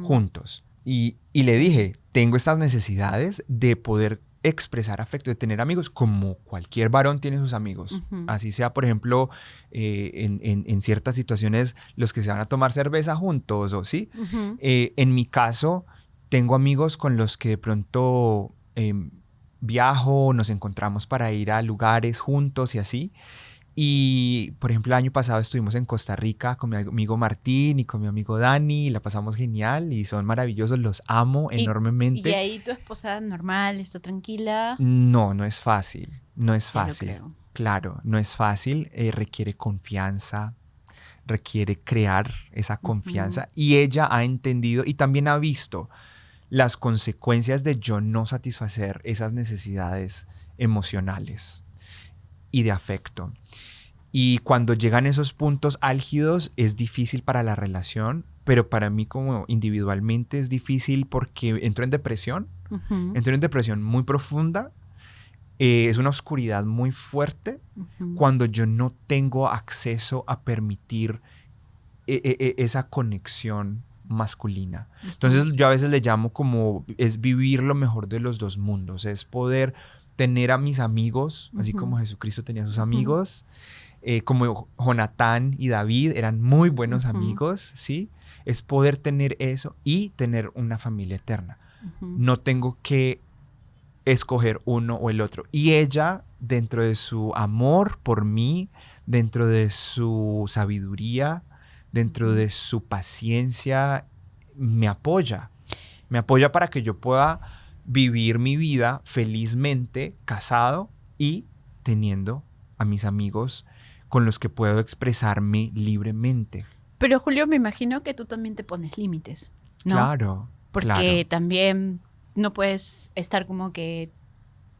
juntos. Y le dije, tengo estas necesidades de poder expresar afecto, de tener amigos, como cualquier varón tiene sus amigos. Así sea, por ejemplo, en ciertas situaciones, los que se van a tomar cerveza juntos, o sí. En mi caso, tengo amigos con los que de pronto viajo, nos encontramos para ir a lugares juntos y así. Y, por ejemplo, el año pasado estuvimos en Costa Rica con mi amigo Martín y con mi amigo Dani, y la pasamos genial y son maravillosos, los amo enormemente. ¿Y ahí tu esposa normal, está tranquila? No, no es fácil, no es Ya lo fácil. creo. Claro, no es fácil, requiere confianza, requiere crear esa confianza y ella ha entendido y también ha visto las consecuencias de yo no satisfacer esas necesidades emocionales y de afecto. Y cuando llegan esos puntos álgidos es difícil para la relación, pero para mí como individualmente es difícil porque entro en depresión, entro en depresión muy profunda, es una oscuridad muy fuerte cuando yo no tengo acceso a permitir esa conexión masculina. Entonces yo a veces le llamo como es vivir lo mejor de los dos mundos, es poder tener a mis amigos, así como Jesucristo tenía a sus amigos, como Jonatán y David eran muy buenos amigos, ¿sí? Es poder tener eso y tener una familia eterna. No tengo que escoger uno o el otro. Y ella, dentro de su amor por mí, dentro de su sabiduría, dentro de su paciencia, me apoya. Me apoya para que yo pueda vivir mi vida felizmente casado y teniendo a mis amigos con los que puedo expresarme libremente. Pero Julio, me imagino que tú también te pones límites, ¿no? Claro, porque claro. también no puedes estar como que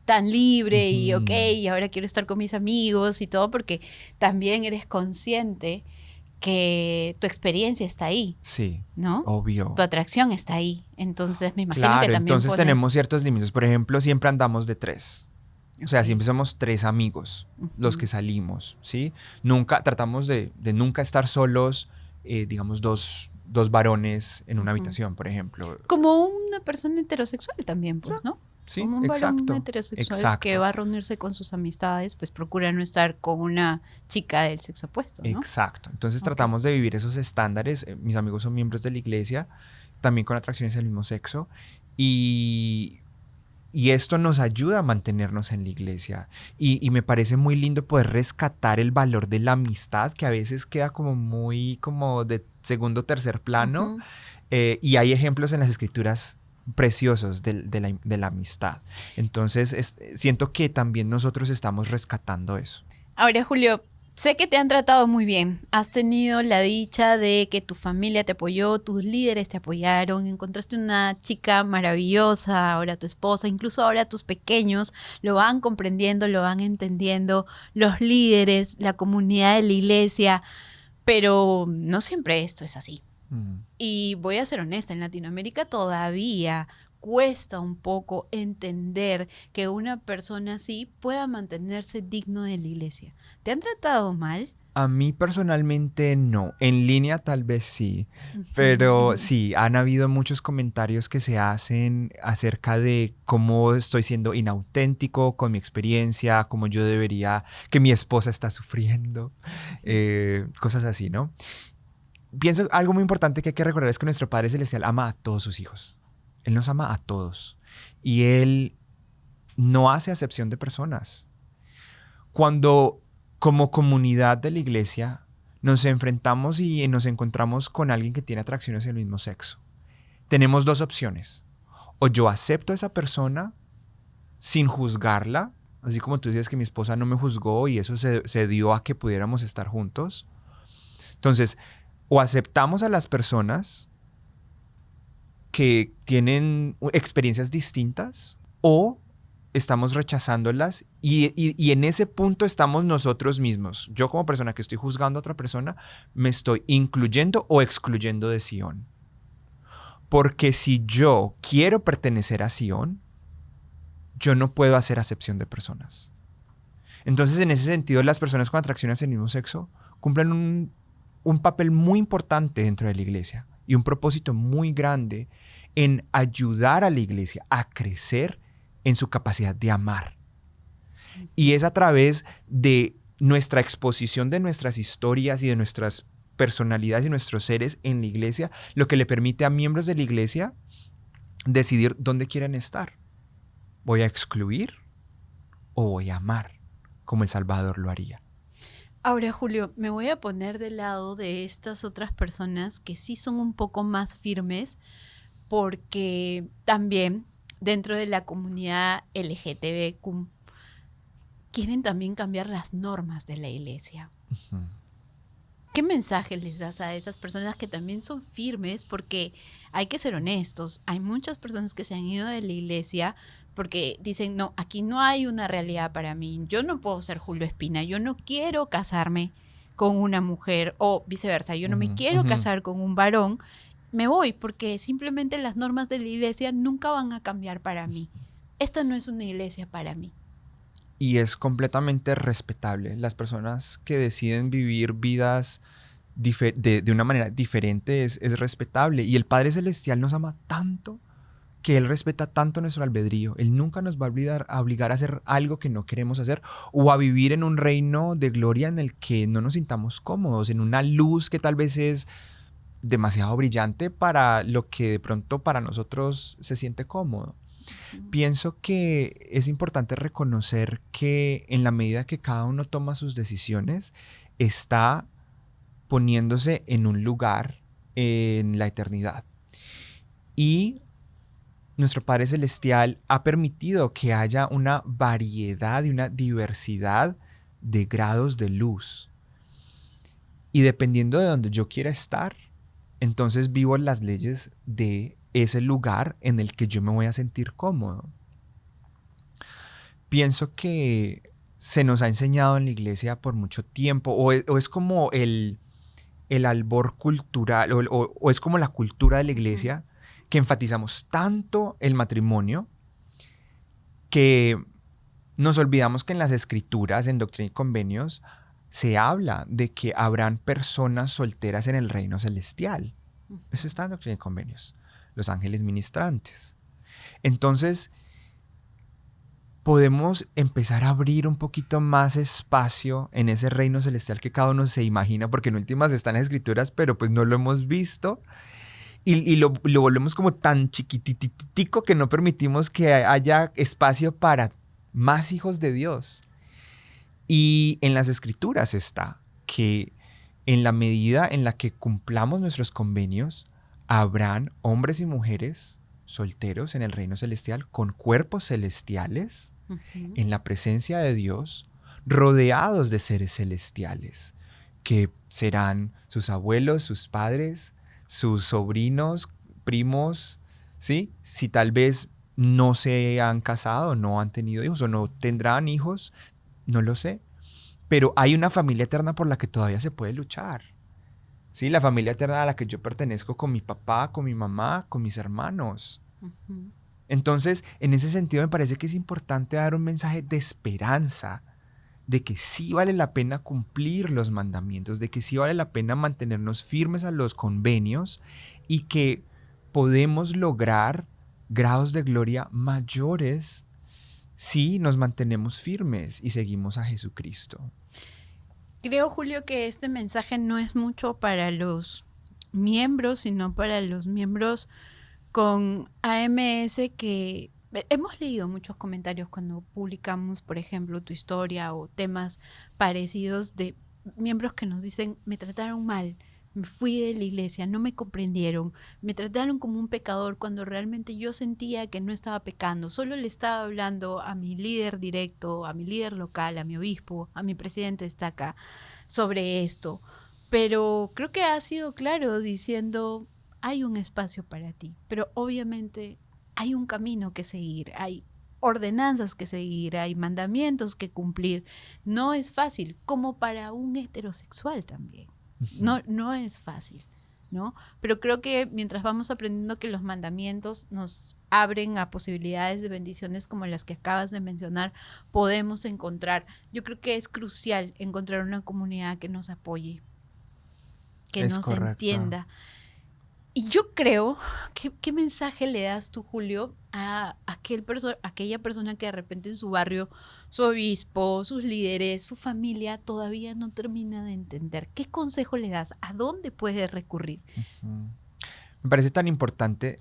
tan libre y ok, y ahora quiero estar con mis amigos y todo, porque también eres consciente que tu experiencia está ahí, Sí, ¿no? obvio. Tu atracción está ahí. Entonces me imagino Claro, que también entonces tenemos ciertos límites. Por ejemplo, siempre andamos de 3. O sea, siempre somos 3 amigos los que salimos, ¿sí? Nunca, tratamos de nunca estar solos, digamos, dos varones en una habitación, por ejemplo. Como una persona heterosexual también, pues, ¿no? Sí, Como un varón exacto. heterosexual que va a reunirse con sus amistades, pues procura no estar con una chica del sexo opuesto, ¿no? Exacto. Entonces tratamos de vivir esos estándares. Mis amigos son miembros de la iglesia, también con atracciones del mismo sexo. Y esto nos ayuda a mantenernos en la iglesia. Y me parece muy lindo poder rescatar el valor de la amistad, que a veces queda como muy como de segundo o tercer plano. Y hay ejemplos en las escrituras preciosos de la amistad. Entonces siento que también nosotros estamos rescatando eso. Ahora, Julio, sé que te han tratado muy bien. Has tenido la dicha de que tu familia te apoyó, tus líderes te apoyaron, encontraste una chica maravillosa, ahora tu esposa, incluso ahora tus pequeños lo van comprendiendo, lo van entendiendo, los líderes, la comunidad de la iglesia, pero no siempre esto es así. Y voy a ser honesta, en Latinoamérica todavía cuesta un poco entender que una persona así pueda mantenerse digno de la iglesia. ¿Te han tratado mal? A mí personalmente no. En línea tal vez sí. Pero sí, han habido muchos comentarios que se hacen acerca de cómo estoy siendo inauténtico con mi experiencia, cómo yo debería, que mi esposa está sufriendo, cosas así, ¿no? Pienso algo muy importante que hay que recordar es que nuestro Padre Celestial ama a todos sus hijos. Él nos ama a todos. Y Él no hace acepción de personas. Cuando como comunidad de la iglesia nos enfrentamos y nos encontramos con alguien que tiene atracciones del mismo sexo, tenemos 2 opciones. O yo acepto a esa persona sin juzgarla, así como tú dices que mi esposa no me juzgó y eso se dio a que pudiéramos estar juntos. Entonces, o aceptamos a las personas que tienen experiencias distintas o estamos rechazándolas y en ese punto estamos nosotros mismos. Yo como persona que estoy juzgando a otra persona, me estoy incluyendo o excluyendo de Sion. Porque si yo quiero pertenecer a Sion, yo no puedo hacer acepción de personas. Entonces, en ese sentido, las personas con atracción hacia el mismo sexo cumplen un papel muy importante dentro de la iglesia y un propósito muy grande en ayudar a la iglesia a crecer en su capacidad de amar. Y es a través de nuestra exposición de nuestras historias y de nuestras personalidades y nuestros seres en la iglesia lo que le permite a miembros de la iglesia decidir dónde quieren estar. ¿Voy a excluir o voy a amar como el Salvador lo haría? Ahora, Julio, me voy a poner del lado de estas otras personas que sí son un poco más firmes, porque también dentro de la comunidad LGTBQ quieren también cambiar las normas de la iglesia. Uh-huh. ¿Qué mensaje les das a esas personas que también son firmes? Porque hay que ser honestos, hay muchas personas que se han ido de la iglesia porque dicen, no, aquí no hay una realidad para mí, yo no puedo ser Julio Espina, yo no quiero casarme con una mujer o viceversa, yo no me quiero casar con un varón, me voy porque simplemente las normas de la iglesia nunca van a cambiar para mí. Esta no es una iglesia para mí. Y es completamente respetable. Las personas que deciden vivir vidas de una manera diferente es respetable. Y el Padre Celestial nos ama tanto que Él respeta tanto nuestro albedrío. Él nunca nos va a obligar a hacer algo que no queremos hacer o a vivir en un reino de gloria en el que no nos sintamos cómodos, en una luz que tal vez es demasiado brillante para lo que de pronto para nosotros se siente cómodo. Pienso que es importante reconocer que en la medida que cada uno toma sus decisiones, está poniéndose en un lugar en la eternidad. Y nuestro Padre Celestial ha permitido que haya una variedad y una diversidad de grados de luz. Y dependiendo de donde yo quiera estar, entonces vivo las leyes de ese lugar en el que yo me voy a sentir cómodo. Pienso que se nos ha enseñado en la iglesia por mucho tiempo, o es como el albor cultural, o es como la cultura de la iglesia, que enfatizamos tanto el matrimonio que nos olvidamos que en las escrituras, en Doctrina y Convenios, se habla de que habrán personas solteras en el reino celestial. Eso está en Doctrina y Convenios. Los ángeles ministrantes. Entonces, podemos empezar a abrir un poquito más espacio en ese reino celestial que cada uno se imagina, porque en últimas están las escrituras, pero pues no lo hemos visto. Y lo volvemos como tan chiquititico que no permitimos que haya espacio para más hijos de Dios. Y en las escrituras está que en la medida en la que cumplamos nuestros convenios, habrán hombres y mujeres solteros en el reino celestial con cuerpos celestiales, en la presencia de Dios, rodeados de seres celestiales, que serán sus abuelos, sus padres, sus sobrinos, primos, ¿sí? Si tal vez no se han casado, no han tenido hijos o no tendrán hijos, no lo sé. Pero hay una familia eterna por la que todavía se puede luchar. Sí, la familia eterna a la que yo pertenezco con mi papá, con mi mamá, con mis hermanos. Uh-huh. Entonces, en ese sentido me parece que es importante dar un mensaje de esperanza, de que sí vale la pena cumplir los mandamientos, de que sí vale la pena mantenernos firmes a los convenios y que podemos lograr grados de gloria mayores si nos mantenemos firmes y seguimos a Jesucristo. Creo, Julio, que este mensaje no es mucho para los miembros, sino para los miembros con AMS, que hemos leído muchos comentarios cuando publicamos, por ejemplo, tu historia o temas parecidos de miembros que nos dicen, me trataron mal, me fui de la iglesia, no me comprendieron, me trataron como un pecador cuando realmente yo sentía que no estaba pecando, solo le estaba hablando a mi líder directo, a mi líder local, a mi obispo, a mi presidente de estaca sobre esto. Pero creo que ha sido claro diciendo, hay un espacio para ti, pero obviamente hay un camino que seguir, hay ordenanzas que seguir, hay mandamientos que cumplir. No es fácil, como para un heterosexual también. No es fácil. ¿no? Pero creo que mientras vamos aprendiendo que los mandamientos nos abren a posibilidades de bendiciones como las que acabas de mencionar, podemos encontrar. Yo creo que es crucial encontrar una comunidad que nos apoye, que Es nos correcto. entienda. Y yo creo, ¿qué mensaje le das tú, Julio, a aquella persona que de repente en su barrio, su obispo, sus líderes, su familia todavía no termina de entender? ¿Qué consejo le das? ¿A dónde puede recurrir? Mm. Me parece tan importante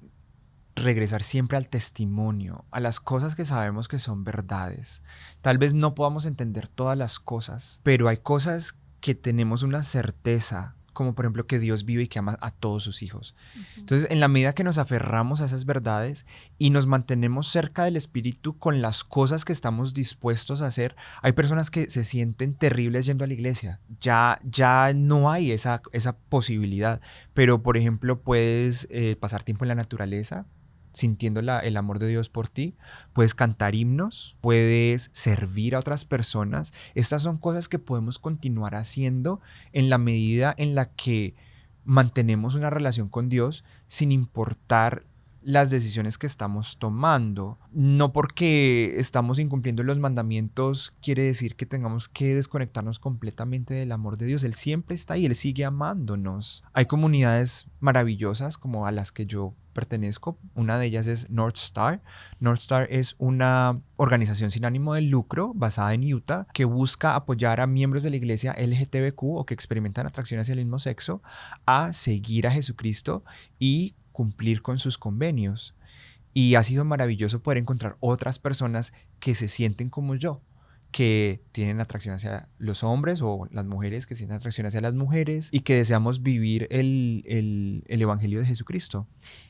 regresar siempre al testimonio, a las cosas que sabemos que son verdades. Tal vez no podamos entender todas las cosas, pero hay cosas que tenemos una certeza, como por ejemplo que Dios vive y que ama a todos sus hijos. Ujú. Entonces, en la medida que nos aferramos a esas verdades y nos mantenemos cerca del Espíritu con las cosas que estamos dispuestos a hacer, hay personas que se sienten terribles yendo a la iglesia. Ya no hay esa posibilidad. Pero, por ejemplo, puedes pasar tiempo en la naturaleza, sintiendo el amor de Dios por ti, puedes cantar himnos, puedes servir a otras personas. Estas son cosas que podemos continuar haciendo en la medida en la que mantenemos una relación con Dios sin importar las decisiones que estamos tomando. No porque estamos incumpliendo los mandamientos quiere decir que tengamos que desconectarnos completamente del amor de Dios. Él siempre está ahí, Él sigue amándonos. Hay comunidades maravillosas como a las que yo pertenezco. Una de ellas es North Star. North Star es una organización sin ánimo de lucro basada en Utah que busca apoyar a miembros de la iglesia LGTBQ o que experimentan atracción hacia el mismo sexo a seguir a Jesucristo y cumplir con sus convenios. Y ha sido maravilloso poder encontrar otras personas que se sienten como yo, que tienen atracción hacia los hombres o las mujeres que sienten atracción hacia las mujeres y que deseamos vivir el Evangelio de Jesucristo.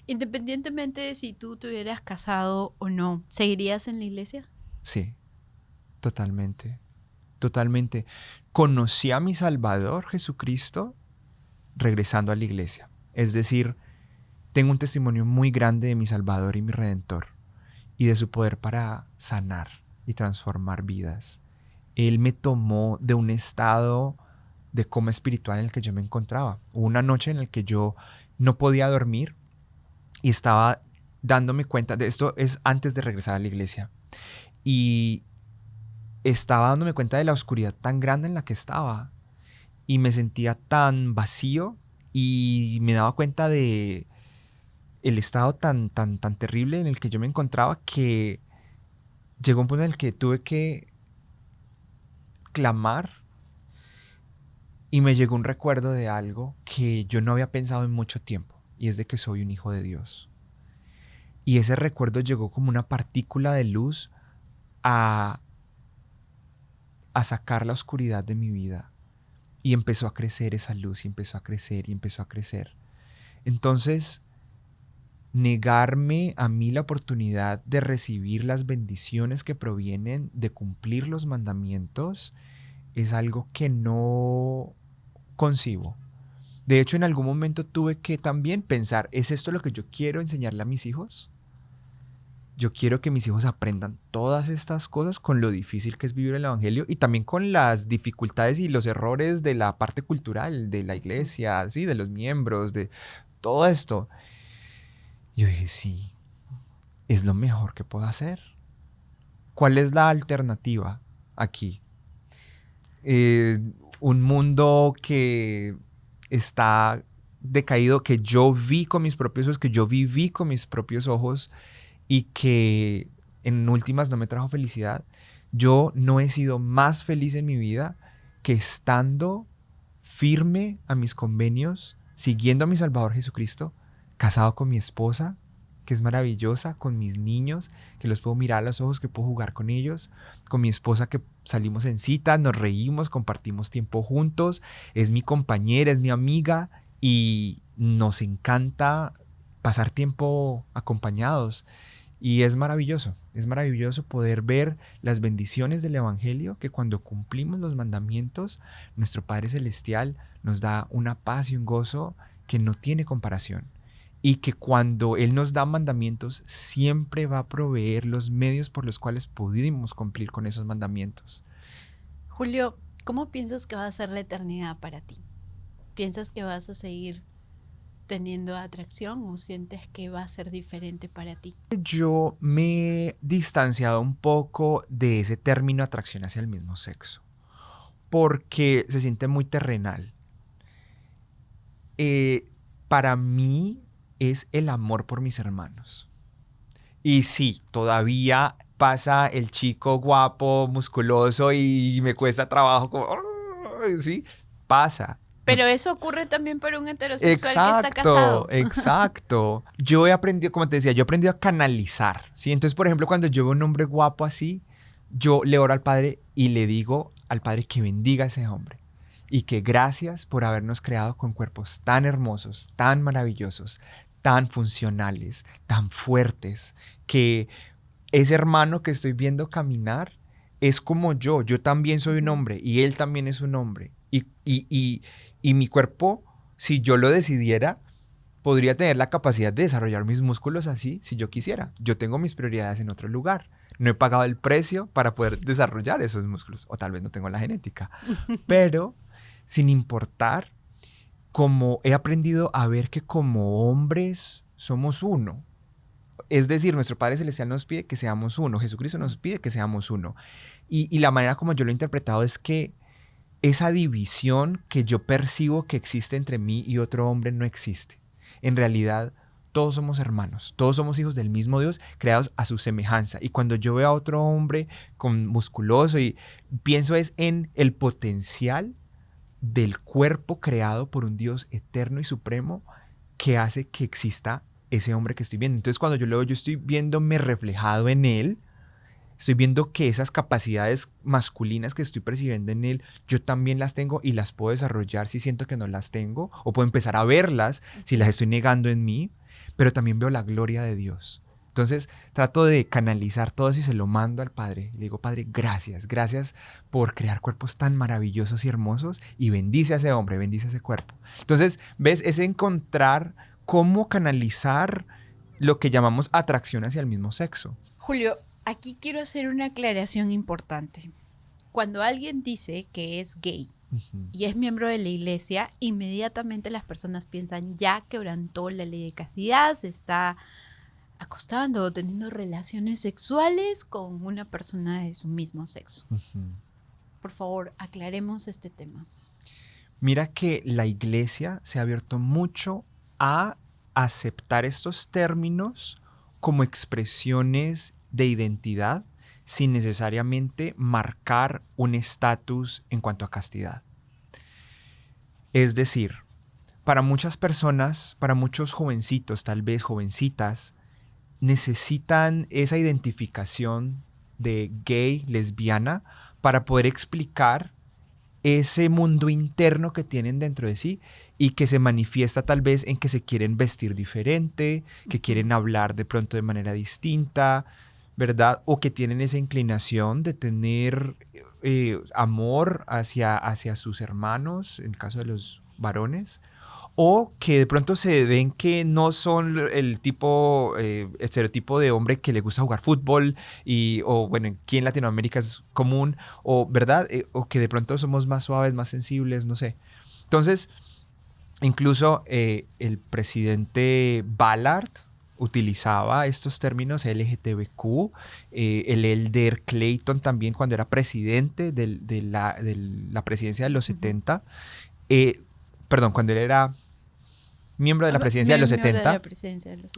Independientemente de si tú te hubieras casado o no, ¿seguirías en la iglesia? Sí, totalmente, totalmente. Conocí a mi Salvador Jesucristo regresando a la iglesia. Es decir, tengo un testimonio muy grande de mi Salvador y mi Redentor y de su poder para sanar y transformar vidas. Él me tomó de un estado de coma espiritual en el que yo me encontraba. Hubo una noche en la que yo no podía dormir y estaba dándome cuenta de esto, es antes de regresar a la iglesia, y estaba dándome cuenta de la oscuridad tan grande en la que estaba y me sentía tan vacío y me daba cuenta de el estado tan terrible en el que yo me encontraba que llegó un punto en el que tuve que clamar y me llegó un recuerdo de algo que yo no había pensado en mucho tiempo y es de que soy un hijo de Dios. Y ese recuerdo llegó como una partícula de luz a, a sacar la oscuridad de mi vida y empezó a crecer esa luz y empezó a crecer y empezó a crecer. Entonces, negarme a mí la oportunidad de recibir las bendiciones que provienen de cumplir los mandamientos es algo que no concibo. De hecho, en algún momento tuve que también pensar, ¿es esto lo que yo quiero enseñarle a mis hijos? Yo quiero que mis hijos aprendan todas estas cosas con lo difícil que es vivir el Evangelio y también con las dificultades y los errores de la parte cultural, de la iglesia, ¿sí? De los miembros, de todo esto. Yo dije, sí, es lo mejor que puedo hacer. ¿Cuál es la alternativa aquí? Eh, un mundo que está decaído, que yo vi con mis propios ojos, que yo viví con mis propios ojos y que en últimas no me trajo felicidad. Yo no he sido más feliz en mi vida que estando firme a mis convenios, siguiendo a mi Salvador Jesucristo, casado con mi esposa, que es maravillosa, con mis niños, que los puedo mirar a los ojos, que puedo jugar con ellos, con mi esposa que salimos en cita, nos reímos, compartimos tiempo juntos, es mi compañera, es mi amiga y nos encanta pasar tiempo acompañados. Y es maravilloso poder ver las bendiciones del Evangelio, que cuando cumplimos los mandamientos, nuestro Padre Celestial nos da una paz y un gozo que no tiene comparación. Y que cuando Él nos da mandamientos, siempre va a proveer los medios por los cuales pudimos cumplir con esos mandamientos. Julio, ¿cómo piensas que va a ser la eternidad para ti? ¿Piensas que vas a seguir teniendo atracción o sientes que va a ser diferente para ti? Yo me he distanciado un poco de ese término atracción hacia el mismo sexo, porque se siente muy terrenal. Para mí es el amor por mis hermanos. Y sí, todavía pasa el chico guapo, musculoso y me cuesta trabajo como... Sí, pasa. Pero eso ocurre también para un heterosexual que está Exacto, casado. exacto. Yo he aprendido, como te decía, yo he aprendido a canalizar, ¿sí? Entonces, por ejemplo, cuando yo veo un hombre guapo así, yo le oro al Padre y le digo al Padre que bendiga a ese hombre y que gracias por habernos creado con cuerpos tan hermosos, tan maravillosos, tan funcionales, tan fuertes, que ese hermano que estoy viendo caminar es como yo también soy un hombre y él también es un hombre. Y mi cuerpo, si yo lo decidiera, podría tener la capacidad de desarrollar mis músculos así si yo quisiera. Yo tengo mis prioridades en otro lugar. No he pagado el precio para poder desarrollar esos músculos. O tal vez no tengo la genética. Pero, sin importar, como he aprendido a ver que como hombres somos uno. Es decir, nuestro Padre Celestial nos pide que seamos uno. Jesucristo nos pide que seamos uno. Y la manera como yo lo he interpretado es que esa división que yo percibo que existe entre mí y otro hombre no existe. En realidad, todos somos hermanos, todos somos hijos del mismo Dios, creados a su semejanza. Y cuando yo veo a otro hombre con musculoso y pienso es en el potencial del cuerpo creado por un Dios eterno y supremo que hace que exista ese hombre que estoy viendo. Entonces, cuando yo lo veo, yo estoy viéndome reflejado en él. Estoy viendo que esas capacidades masculinas que estoy percibiendo en él, yo también las tengo y las puedo desarrollar si siento que no las tengo, o puedo empezar a verlas si las estoy negando en mí, pero también veo la gloria de Dios. Entonces trato de canalizar todo eso y se lo mando al Padre. Le digo, Padre, gracias, gracias por crear cuerpos tan maravillosos y hermosos y bendice a ese hombre, bendice a ese cuerpo. Entonces, ¿ves? Es encontrar cómo canalizar lo que llamamos atracción hacia el mismo sexo. Julio, aquí quiero hacer una aclaración importante. Cuando alguien dice que es gay y es miembro de la iglesia, inmediatamente las personas piensan ya quebrantó la ley de castidad, se está acostando o teniendo relaciones sexuales con una persona de su mismo sexo. Por favor, aclaremos este tema. Mira que la iglesia se ha abierto mucho a aceptar estos términos como expresiones de identidad sin necesariamente marcar un estatus en cuanto a castidad. Es decir, para muchas personas, para muchos jovencitos, tal vez jovencitas, necesitan esa identificación de gay, lesbiana, para poder explicar ese mundo interno que tienen dentro de sí y que se manifiesta tal vez en que se quieren vestir diferente, que quieren hablar de pronto de manera distinta, ¿verdad? O que tienen esa inclinación de tener amor hacia sus hermanos, en el caso de los varones, o que de pronto se ven que no son el tipo estereotipo de hombre que le gusta jugar fútbol o bueno, aquí en Latinoamérica es común, o verdad, o que de pronto somos más suaves, más sensibles, no sé. Entonces, incluso el presidente Ballard utilizaba estos términos LGTBQ, el elder Clayton también cuando era presidente de la presidencia de los 70, perdón, cuando él era miembro de la presidencia de los 70,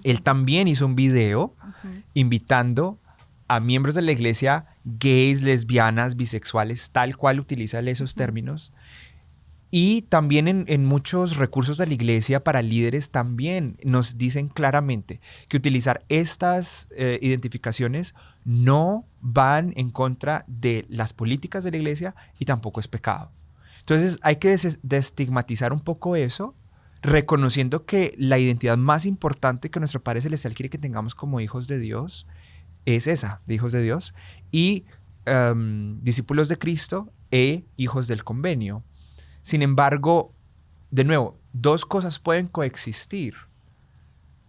él también hizo un video invitando a miembros de la iglesia, gays, lesbianas, bisexuales, tal cual utiliza esos términos. Y también en muchos recursos de la iglesia para líderes también nos dicen claramente que utilizar estas identificaciones no van en contra de las políticas de la iglesia y tampoco es pecado. Entonces hay que desestigmatizar un poco eso, reconociendo que la identidad más importante que nuestro Padre Celestial quiere que tengamos como hijos de Dios es esa, de hijos de Dios, y discípulos de Cristo e hijos del convenio. Sin embargo, de nuevo, dos cosas pueden coexistir.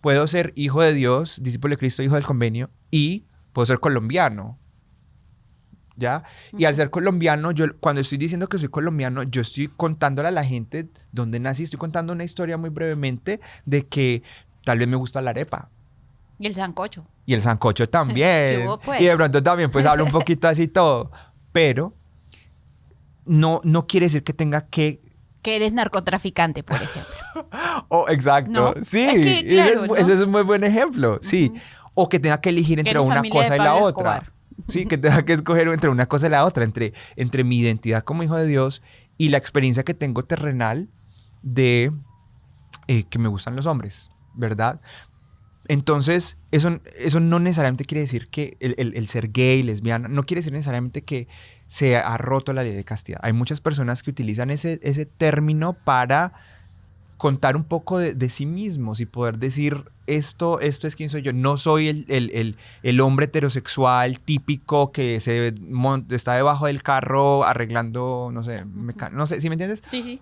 Puedo ser hijo de Dios, discípulo de Cristo, hijo del convenio, y puedo ser colombiano. ¿ya? Y al ser colombiano, yo cuando estoy diciendo que soy colombiano, yo estoy contándole a la gente dónde nací, estoy contando una historia muy brevemente de que tal vez me gusta la arepa. Y el sancocho. Y el sancocho ¿Qué también. hubo, pues? Y de pronto también pues hablo un poquito así todo. Pero no quiere decir que tenga que... Que eres narcotraficante, por ejemplo. Oh, exacto. ¿No? Sí, Es que, claro, ¿no? ese es un muy buen ejemplo. Sí. O que tenga que elegir Que entre eres una familia de cosa y la Pablo otra. Escobar. Sí, que tenga que escoger entre una cosa y la otra, entre mi identidad como hijo de Dios y la experiencia que tengo terrenal de que me gustan los hombres, ¿verdad? Entonces, eso no necesariamente quiere decir que el ser gay, lesbiana, no quiere decir necesariamente que se ha roto la ley de castidad. Hay muchas personas que utilizan ese término para contar un poco de sí mismos y poder decir, esto es quién soy yo. No soy el hombre heterosexual típico que está debajo del carro arreglando, no sé, no sé, ¿sí me entiendes? Sí, sí.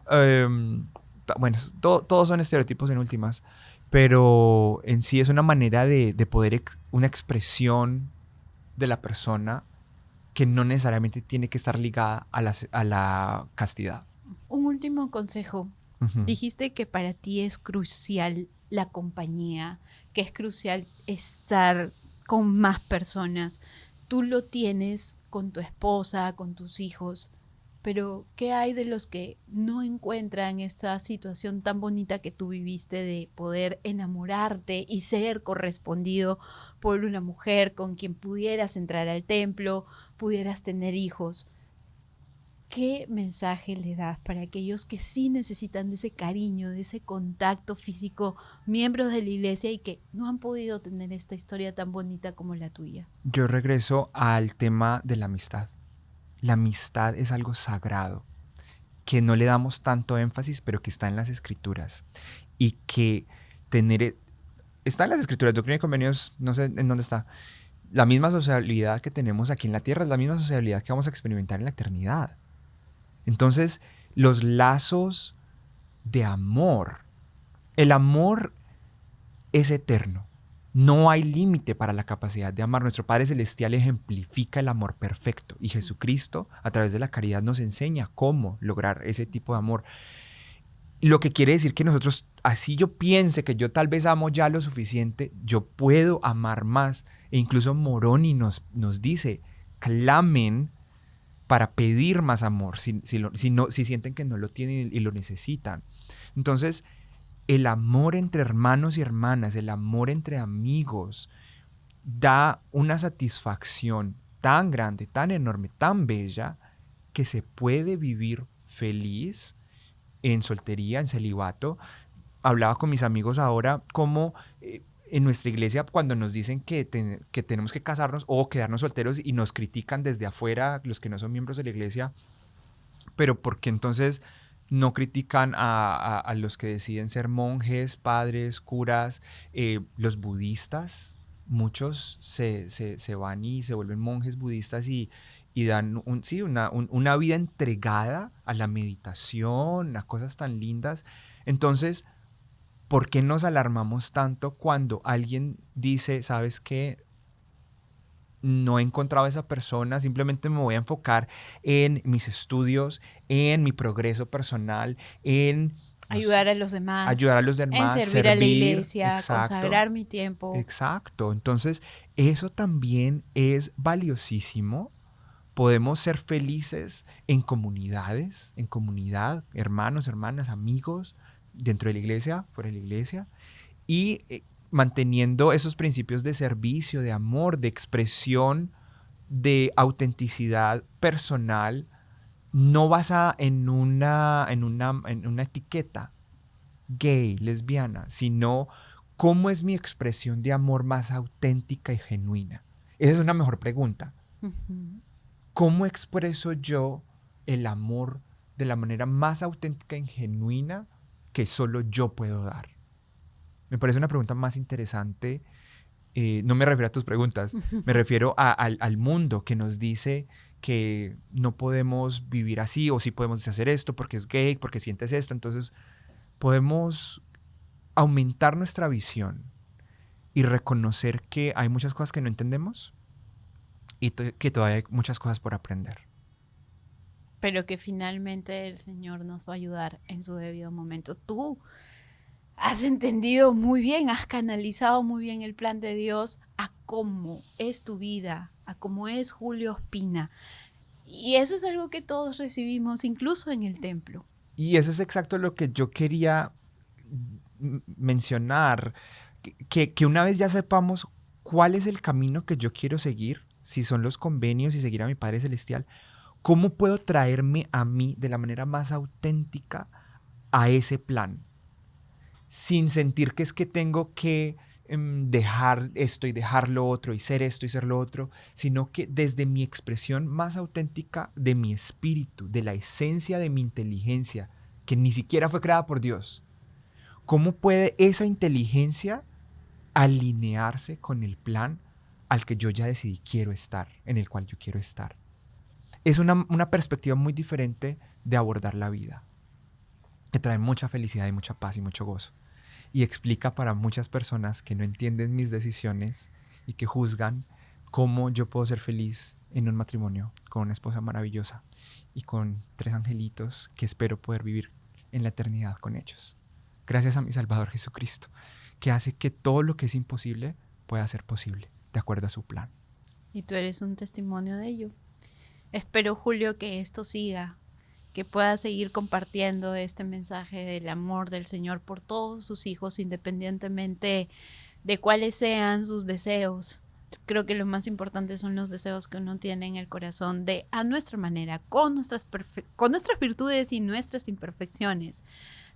Bueno, todos son estereotipos en últimas, pero en sí es una manera de poder, una expresión de la persona que no necesariamente tiene que estar ligada a la castidad. Un último consejo. Ujú. Dijiste que para ti es crucial la compañía, que es crucial estar con más personas. Tú lo tienes con tu esposa, con tus hijos, pero ¿qué hay de los que no encuentran esa situación tan bonita que tú viviste de poder enamorarte y ser correspondido por una mujer con quien pudieras entrar al templo, pudieras tener hijos? ¿Qué mensaje le das para aquellos que sí necesitan de ese cariño, de ese contacto físico, miembros de la iglesia y que no han podido tener esta historia tan bonita como la tuya? Yo regreso al tema de la amistad. La amistad es algo sagrado, que no le damos tanto énfasis, pero que está en las escrituras. Y que está en las escrituras, Doctrina y Convenios, no sé en dónde está. La misma sociabilidad que tenemos aquí en la tierra es la misma sociabilidad que vamos a experimentar en la eternidad. Entonces, los lazos de amor, el amor es eterno. No hay límite para la capacidad de amar. Nuestro Padre Celestial ejemplifica el amor perfecto y Jesucristo, a través de la caridad, nos enseña cómo lograr ese tipo de amor. Lo que quiere decir que nosotros, así yo piense que yo tal vez amo ya lo suficiente, yo puedo amar más. E incluso Moroni nos dice, clamen para pedir más amor si sienten que no lo tienen y lo necesitan. Entonces, el amor entre hermanos y hermanas, el amor entre amigos, da una satisfacción tan grande, tan enorme, tan bella, que se puede vivir feliz en soltería, en celibato. Hablaba con mis amigos ahora como en nuestra iglesia cuando nos dicen que tenemos que casarnos o quedarnos solteros y nos critican desde afuera los que no son miembros de la iglesia, pero porque entonces no critican a los que deciden ser monjes, padres, curas, los budistas. Muchos se van y se vuelven monjes budistas y dan una vida entregada a la meditación, a cosas tan lindas. Entonces, ¿por qué nos alarmamos tanto cuando alguien dice, ¿sabes qué? No he encontrado a esa persona, simplemente me voy a enfocar en mis estudios, en mi progreso personal, en Ayudar a los demás, ayudar a los en demás, servir a la iglesia, exacto, consagrar mi tiempo. exacto. Entonces, eso también es valiosísimo. Podemos ser felices en comunidades, en comunidad, hermanos, hermanas, amigos, dentro de la iglesia, fuera de la iglesia, y manteniendo esos principios de servicio, de amor, de expresión, de autenticidad personal, no basada en una etiqueta gay, lesbiana, sino cómo es mi expresión de amor más auténtica y genuina. Esa es una mejor pregunta. Uh-huh. ¿Cómo expreso yo el amor de la manera más auténtica y genuina que solo yo puedo dar? Me parece una pregunta más interesante. No me refiero a tus preguntas, me refiero al mundo que nos dice que no podemos vivir así o sí podemos hacer esto porque es gay, porque sientes esto. Entonces podemos aumentar nuestra visión y reconocer que hay muchas cosas que no entendemos, y que todavía hay muchas cosas por aprender. Pero que finalmente el Señor nos va a ayudar en su debido momento. Tú has entendido muy bien, has canalizado muy bien el plan de Dios a cómo es tu vida, a cómo es Julio Ospina. Y eso es algo que todos recibimos, incluso en el templo. Y eso es exacto lo que yo quería mencionar, que una vez ya sepamos cuál es el camino que yo quiero seguir, si son los convenios y seguir a mi Padre Celestial, ¿cómo puedo traerme a mí de la manera más auténtica a ese plan? Sin sentir que es que tengo que dejar esto y dejar lo otro y ser esto y ser lo otro, sino que desde mi expresión más auténtica de mi espíritu, de la esencia de mi inteligencia, que ni siquiera fue creada por Dios, ¿cómo puede esa inteligencia alinearse con el plan al que yo ya decidí quiero estar, en el cual yo quiero estar? Es una perspectiva muy diferente de abordar la vida, que trae mucha felicidad y mucha paz y mucho gozo. Y explica para muchas personas que no entienden mis decisiones y que juzgan cómo yo puedo ser feliz en un matrimonio con una esposa maravillosa y con 3 angelitos que espero poder vivir en la eternidad con ellos. Gracias a mi Salvador Jesucristo, que hace que todo lo que es imposible pueda ser posible, de acuerdo a su plan. Y tú eres un testimonio de ello. Espero, Julio, que esto siga, que puedas seguir compartiendo este mensaje del amor del Señor por todos sus hijos, independientemente de cuáles sean sus deseos. Creo que lo más importante son los deseos que uno tiene en el corazón de, a nuestra manera, con nuestras virtudes y nuestras imperfecciones,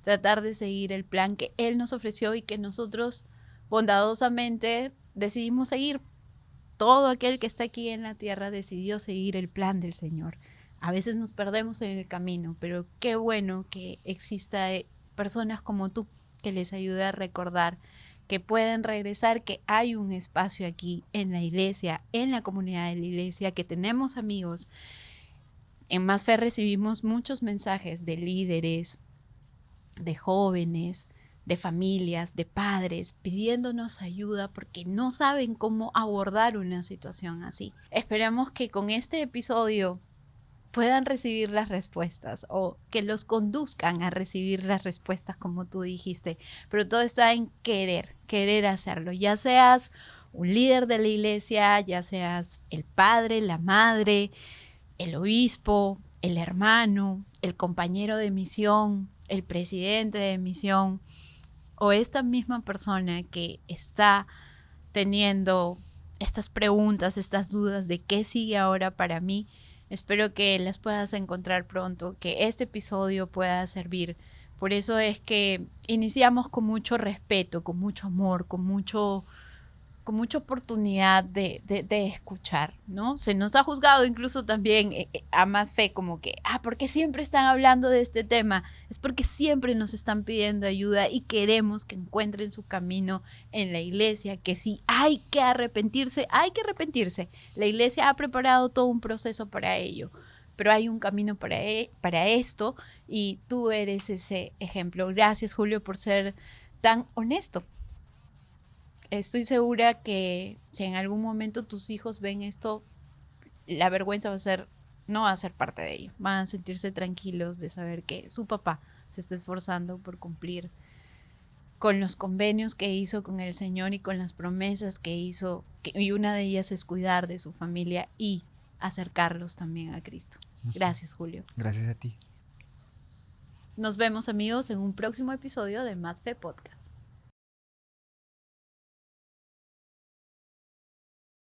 tratar de seguir el plan que Él nos ofreció y que nosotros bondadosamente decidimos seguir. Todo aquel que está aquí en la tierra decidió seguir el plan del Señor. A veces nos perdemos en el camino, pero qué bueno que exista personas como tú que les ayude a recordar que pueden regresar, que hay un espacio aquí en la iglesia, en la comunidad de la iglesia, que tenemos amigos. En Más Fe recibimos muchos mensajes de líderes, de jóvenes, de familias, de padres, pidiéndonos ayuda porque no saben cómo abordar una situación así. Esperamos que con este episodio puedan recibir las respuestas o que los conduzcan a recibir las respuestas como tú dijiste, pero todo está en querer hacerlo, ya seas un líder de la iglesia, ya seas el padre, la madre, el obispo, el hermano, el compañero de misión, el presidente de misión o esta misma persona que está teniendo estas preguntas, estas dudas de qué sigue ahora para mí. Espero que las puedas encontrar pronto, que este episodio pueda servir. Por eso es que iniciamos con mucho respeto, con mucho amor, con mucha oportunidad de escuchar, ¿no? Se nos ha juzgado incluso también a Más Fe como que, ¿por qué siempre están hablando de este tema? Es porque siempre nos están pidiendo ayuda y queremos que encuentren su camino en la iglesia, que si hay que arrepentirse, hay que arrepentirse. La iglesia ha preparado todo un proceso para ello, pero hay un camino para esto y tú eres ese ejemplo. Gracias, Julio, por ser tan honesto. Estoy segura que si en algún momento tus hijos ven esto, la vergüenza no va a ser parte de ello. Van a sentirse tranquilos de saber que su papá se está esforzando por cumplir con los convenios que hizo con el Señor y con las promesas que hizo, y una de ellas es cuidar de su familia y acercarlos también a Cristo. Gracias, Julio. Gracias a ti. Nos vemos, amigos, en un próximo episodio de Más Fe Podcast.